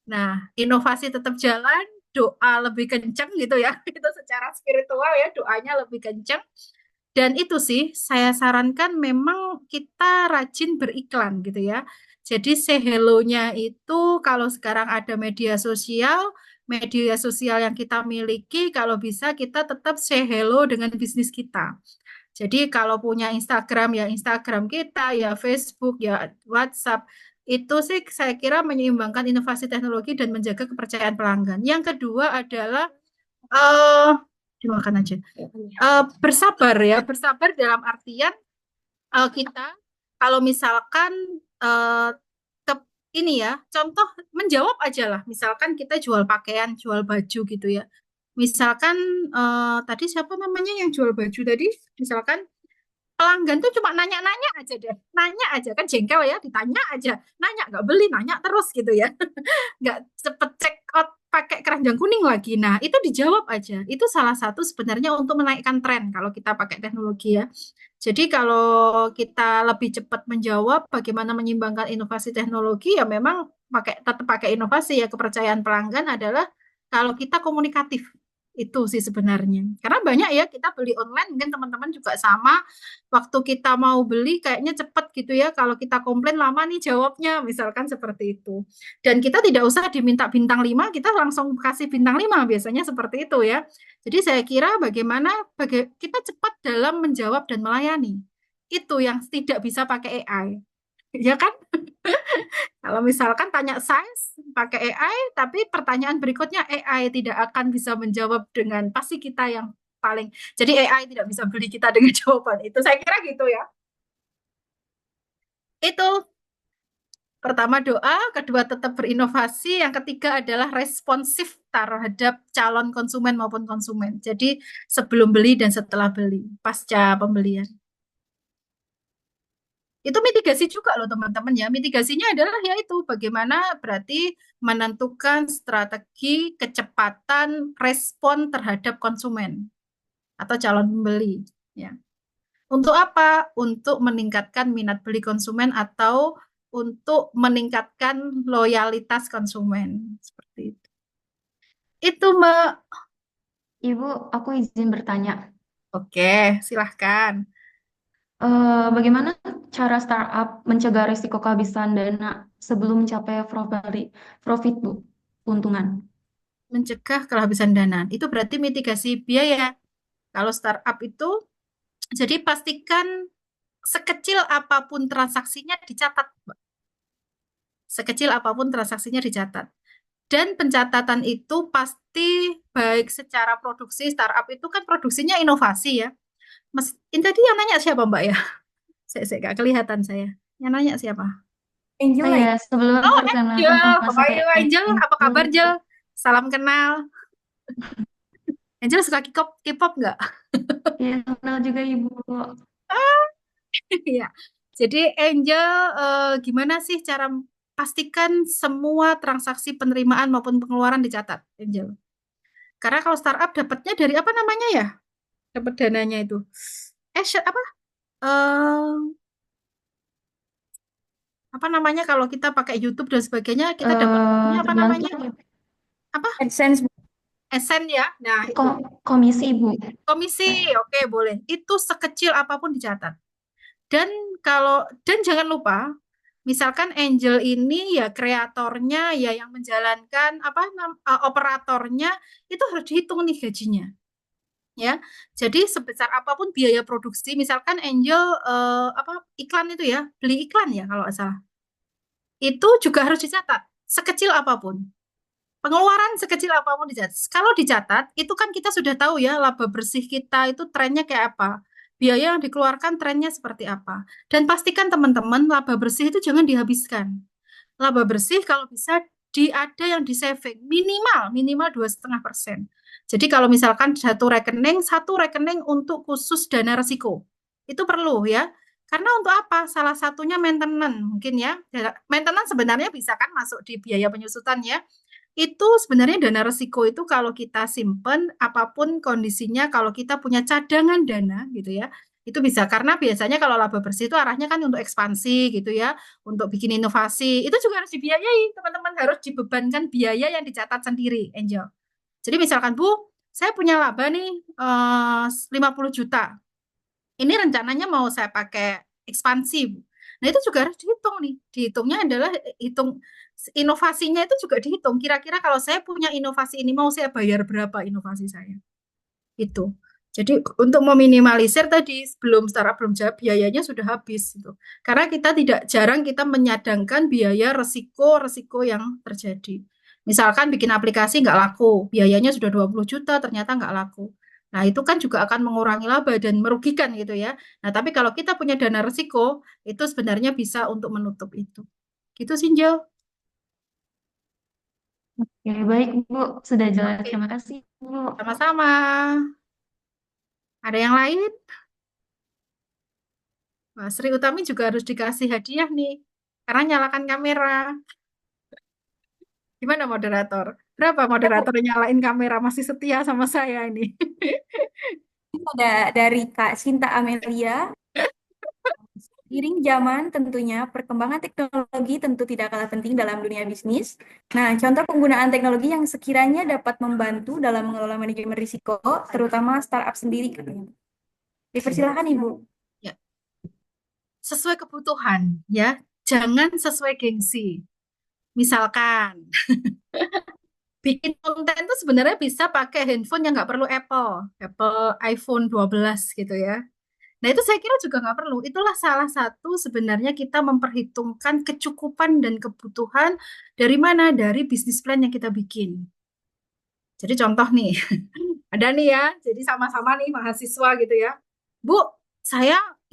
Nah, inovasi tetap jalan, doa lebih kenceng gitu ya. Itu secara spiritual ya, doanya lebih kenceng. Dan itu sih saya sarankan memang kita rajin beriklan gitu ya. Jadi say hello-nya itu kalau sekarang ada media sosial yang kita miliki, kalau bisa kita tetap say hello dengan bisnis kita. Jadi kalau punya Instagram ya Instagram kita, ya Facebook, ya WhatsApp, itu sih saya kira menyeimbangkan inovasi teknologi dan menjaga kepercayaan pelanggan. Yang kedua adalah eh dimakan aja. Bersabar ya, bersabar dalam artian kita kalau misalkan eh, ke ini ya, contoh menjawab aja lah. Misalkan kita jual pakaian, jual baju gitu ya. Misalkan tadi siapa namanya yang jual baju tadi? Misalkan pelanggan tuh cuma nanya-nanya aja deh, nanya aja kan jengkel ya, ditanya aja, nanya nggak beli, nanya terus gitu ya, nggak cepet check out pakai keranjang kuning lagi. Nah itu dijawab aja, itu salah satu sebenarnya untuk menaikkan tren kalau kita pakai teknologi ya. Jadi kalau kita lebih cepat menjawab, bagaimana menyimbangkan inovasi teknologi ya memang tetap pakai inovasi ya, kepercayaan pelanggan adalah kalau kita komunikatif. Itu sih sebenarnya. Karena banyak ya kita beli online, mungkin teman-teman juga sama. Waktu kita mau beli kayaknya cepat gitu ya. Kalau kita komplain lama nih jawabnya, misalkan seperti itu. Dan kita tidak usah diminta bintang 5, kita langsung kasih bintang 5 biasanya seperti itu ya. Jadi saya kira bagaimana kita cepat dalam menjawab dan melayani. Itu yang tidak bisa pakai AI. Ya kan? Kalau misalkan tanya size pakai AI, tapi pertanyaan berikutnya AI tidak akan bisa menjawab dengan pasti kita yang paling. Jadi AI tidak bisa beli kita dengan jawaban itu. Saya kira gitu ya. Itu pertama doa, kedua tetap berinovasi, yang ketiga adalah responsif terhadap calon konsumen maupun konsumen. Jadi sebelum beli dan setelah beli, pasca pembelian. Itu mitigasi juga loh teman-teman ya. Mitigasinya adalah yaitu bagaimana berarti menentukan strategi kecepatan respon terhadap konsumen atau calon pembeli ya. Untuk apa? Untuk meningkatkan minat beli konsumen atau untuk meningkatkan loyalitas konsumen seperti itu. Itu Mbak. Ibu, aku izin bertanya. Oke, silahkan. Bagaimana cara startup mencegah risiko kehabisan dana sebelum mencapai profit, Bu? Keuntungan. Mencegah kehabisan dana. Itu berarti mitigasi biaya. Kalau startup itu, jadi pastikan sekecil apapun transaksinya dicatat, Mbak. Sekecil apapun transaksinya dicatat. Dan pencatatan itu pasti baik secara produksi, startup itu kan produksinya inovasi ya. Mas, ini tadi yang nanya siapa Mbak ya? Saya nggak kelihatan saya. Yang nanya siapa? Angel Oh ya, sebelum Oh, perkenalkan Angel. nama saya Ayo, Angel. Apa kabar, Angel? Salam kenal. Angel suka K-pop nggak? Iya, kenal juga Ibu. Iya. Jadi Angel, gimana sih cara pastikan semua transaksi penerimaan maupun pengeluaran dicatat, Angel? Karena kalau startup dapatnya dari apa namanya ya? Dapat dananya itu. Apa? Apa namanya kalau kita pakai YouTube dan sebagainya, kita dapatnya apa namanya? Apa? AdSense. Esen ya. Nah, itu. Komisi Ibu. Komisi, oke boleh. Itu sekecil apapun dicatat. Dan jangan lupa, misalkan Angel ini ya kreatornya ya yang menjalankan operatornya itu harus dihitung nih gajinya. Ya. Jadi sebesar apapun biaya produksi, misalkan Angel iklan itu ya, beli iklan ya kalau nggak salah. Itu juga harus dicatat sekecil apapun. Pengeluaran sekecil apapun dicatat. Kalau dicatat, itu kan kita sudah tahu ya laba bersih kita itu trennya kayak apa. Biaya yang dikeluarkan trennya seperti apa. Dan pastikan teman-teman laba bersih itu jangan dihabiskan. laba bersih kalau bisa ada yang di saving minimal 2,5%. Jadi kalau misalkan satu rekening untuk khusus dana resiko itu perlu ya. Karena untuk apa? Salah satunya maintenance mungkin ya. Maintenance sebenarnya bisa kan masuk di biaya penyusutan ya. Itu sebenarnya dana resiko itu kalau kita simpen apapun kondisinya, kalau kita punya cadangan dana gitu ya, itu bisa. Karena biasanya kalau laba bersih itu arahnya kan untuk ekspansi gitu ya, untuk bikin inovasi. Itu juga harus dibiayai, teman-teman harus dibebankan biaya yang dicatat sendiri, Angel. Jadi misalkan, Bu, saya punya laba nih 50 juta. Ini rencananya mau saya pakai ekspansi, Bu. Nah, itu juga harus dihitung nih. Dihitungnya adalah hitung inovasinya itu juga dihitung. Kira-kira kalau saya punya inovasi ini mau saya bayar berapa inovasi saya? Itu. Jadi untuk meminimalisir tadi startup belum jawab biayanya sudah habis gitu. Karena kita jarang kita menyadangkan biaya resiko yang terjadi. Misalkan bikin aplikasi nggak laku, biayanya sudah 20 juta ternyata nggak laku. Nah, itu kan juga akan mengurangi laba dan merugikan gitu ya. Nah, tapi kalau kita punya dana resiko, itu sebenarnya bisa untuk menutup itu. Gitu sih, Jo. Oke, baik Bu, sudah jelas. Oke. Terima kasih Bu. Sama-sama. Ada yang lain? Wah, Sri Utami juga harus dikasih hadiah nih. Karena nyalakan kamera. Gimana moderator? Berapa moderator yang nyalain kamera masih setia sama saya ini? Ada dari Kak Sinta Amelia. Seiring zaman tentunya perkembangan teknologi tentu tidak kalah penting dalam dunia bisnis. Nah, contoh penggunaan teknologi yang sekiranya dapat membantu dalam mengelola manajemen risiko, terutama startup sendiri katanya. Dipersilakan Ibu. Ya. Sesuai kebutuhan ya, jangan sesuai gengsi. Misalkan bikin konten itu sebenarnya bisa pakai handphone yang nggak perlu Apple iPhone 12 gitu ya. Nah, itu saya kira juga nggak perlu. Itulah salah satu sebenarnya kita memperhitungkan kecukupan dan kebutuhan dari mana? Dari bisnis plan yang kita bikin. Jadi contoh nih, ada nih ya, jadi sama-sama nih mahasiswa gitu ya. Bu,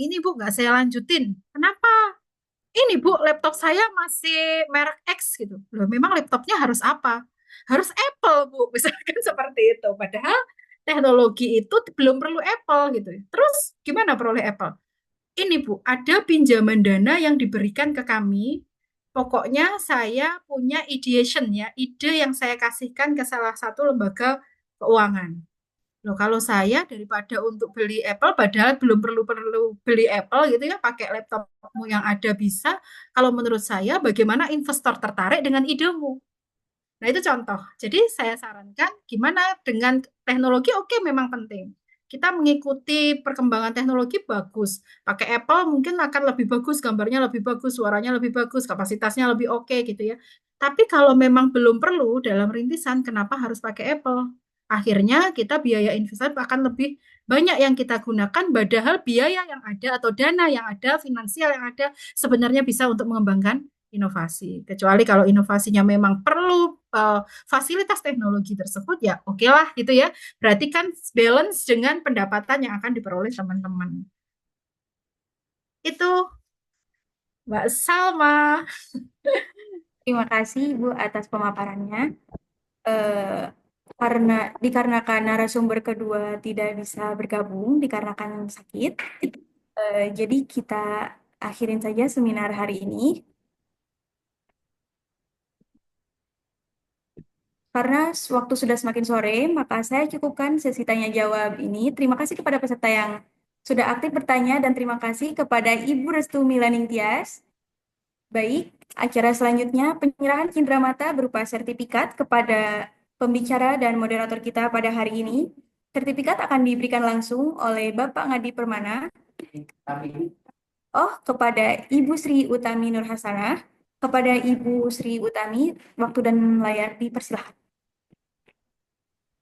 ini Bu nggak saya lanjutin. Kenapa? Ini Bu, laptop saya masih merek X gitu. Loh, memang laptopnya harus apa? Harus Apple Bu, misalkan seperti itu. Padahal teknologi itu belum perlu Apple gitu. Terus gimana peroleh Apple? Ini Bu, ada pinjaman dana yang diberikan ke kami. Pokoknya saya punya ideation ya, ide yang saya kasihkan ke salah satu lembaga keuangan. Loh, kalau saya daripada untuk beli Apple, padahal belum perlu beli Apple gitu ya, pakai laptopmu yang ada bisa. Kalau menurut saya, bagaimana investor tertarik dengan idemu? Nah, itu contoh. Jadi saya sarankan gimana dengan teknologi, oke, memang penting. Kita mengikuti perkembangan teknologi bagus. Pakai Apple mungkin akan lebih bagus, gambarnya lebih bagus, suaranya lebih bagus, kapasitasnya lebih oke gitu ya. Tapi kalau memang belum perlu dalam rintisan, kenapa harus pakai Apple? Akhirnya kita biaya investasi akan lebih banyak yang kita gunakan, padahal biaya yang ada atau dana yang ada, finansial yang ada sebenarnya bisa untuk mengembangkan inovasi. Kecuali kalau inovasinya memang perlu fasilitas teknologi tersebut, ya oke lah gitu ya. Berarti kan balance dengan pendapatan yang akan diperoleh teman-teman. Itu Mbak Salma. Terima kasih Ibu atas pemaparannya. Dikarenakan narasumber kedua tidak bisa bergabung dikarenakan sakit, jadi kita akhirin saja seminar hari ini. Karena waktu sudah semakin sore, maka saya cukupkan sesi tanya jawab ini. Terima kasih kepada peserta yang sudah aktif bertanya dan terima kasih kepada Ibu Restu Milaning Tias. Baik, acara selanjutnya penyerahan cindera mata berupa sertifikat kepada pembicara dan moderator kita pada hari ini. Sertifikat akan diberikan langsung oleh Bapak Ngadi Permana. Kepada Ibu Sri Utami Nur Hasanah. Kepada Ibu Sri Utami, waktu dan layar dipersilahkan.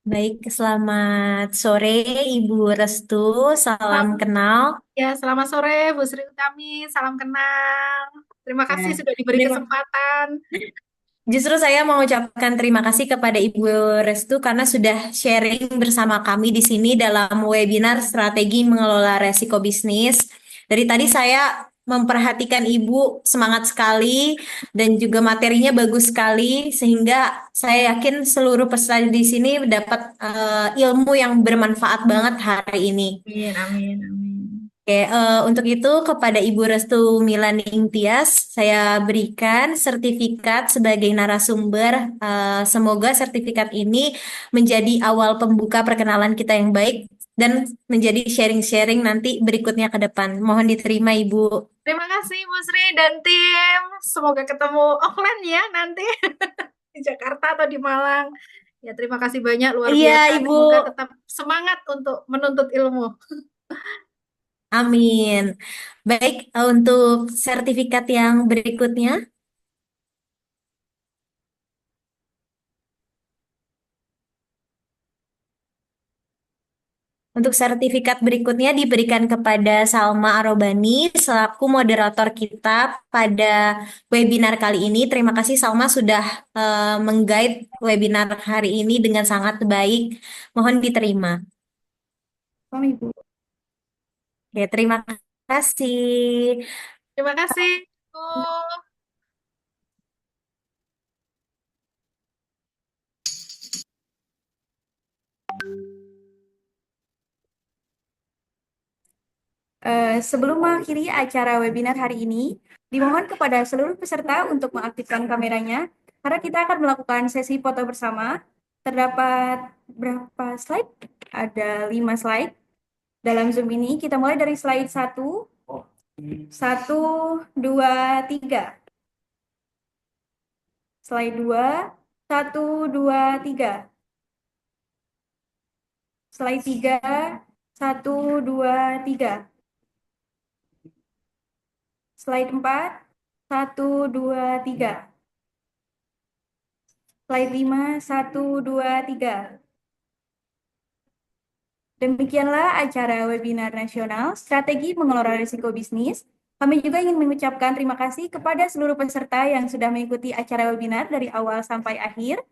Baik, selamat sore Ibu Restu, salam kenal. Ya, selamat sore Bu Sri Utami, salam kenal. Terima kasih sudah diberi kesempatan. Justru saya mengucapkan terima kasih kepada Ibu Restu karena sudah sharing bersama kami di sini dalam webinar strategi mengelola resiko bisnis. Dari tadi saya memperhatikan Ibu, semangat sekali dan juga materinya bagus sekali sehingga saya yakin seluruh peserta di sini dapat ilmu yang bermanfaat banget hari ini. Amin, amin, amin. Oke, untuk itu kepada Ibu Restu Milaning Tias, saya berikan sertifikat sebagai narasumber. Semoga sertifikat ini menjadi awal pembuka perkenalan kita yang baik dan menjadi sharing-sharing nanti berikutnya ke depan. Mohon diterima, Ibu. Terima kasih Bu Sri dan tim. Semoga ketemu offline ya nanti di Jakarta atau di Malang. Ya, terima kasih banyak, luar Iya, biasa. Ibu. Semoga tetap semangat untuk menuntut ilmu. Amin. Baik, untuk sertifikat yang berikutnya. Untuk sertifikat berikutnya diberikan kepada Salma Arobani selaku moderator kita pada webinar kali ini. Terima kasih Salma sudah meng-guide webinar hari ini dengan sangat baik. Mohon diterima. Ibu. Oke, terima kasih. Terima kasih, Bu. Sebelum mengakhiri acara webinar hari ini, dimohon kepada seluruh peserta untuk mengaktifkan kameranya, karena kita akan melakukan sesi foto bersama. Terdapat berapa slide? Ada 5 slide. Dalam Zoom ini, kita mulai dari slide 1, 2, 3. Slide 2, 1, 2, 3. Slide 3, 1, 2, 3. Slide 4, 1, 2, 3. Slide 5, 1, 2, 3. Demikianlah acara webinar nasional Strategi Mengelola Risiko Bisnis. Kami juga ingin mengucapkan terima kasih kepada seluruh peserta yang sudah mengikuti acara webinar dari awal sampai akhir.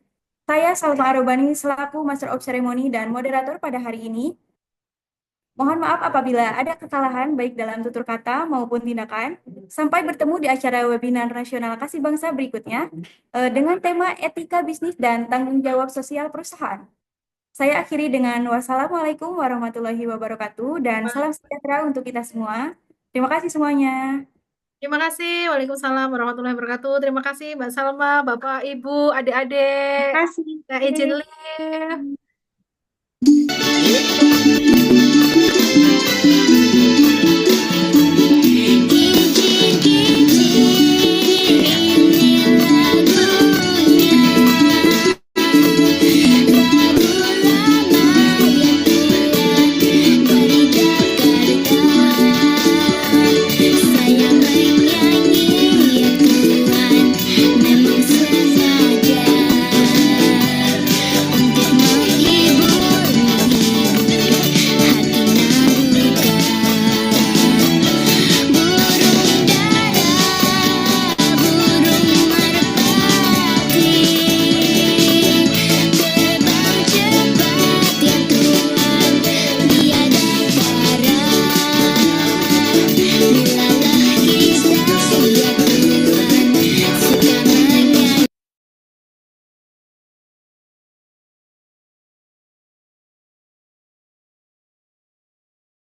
Saya Salma Arobani selaku Master of Ceremony dan moderator pada hari ini. Mohon maaf apabila ada kesalahan baik dalam tutur kata maupun tindakan. Sampai bertemu di acara webinar nasional Kasih Bangsa berikutnya dengan tema etika bisnis dan tanggung jawab sosial perusahaan. Saya akhiri dengan wassalamualaikum warahmatullahi wabarakatuh dan salam sejahtera untuk kita semua. Terima kasih semuanya. Terima kasih. Waalaikumsalam warahmatullahi wabarakatuh. Terima kasih Mbak Salma, Bapak, Ibu, adik-adik. Terima kasih. Saya izin live.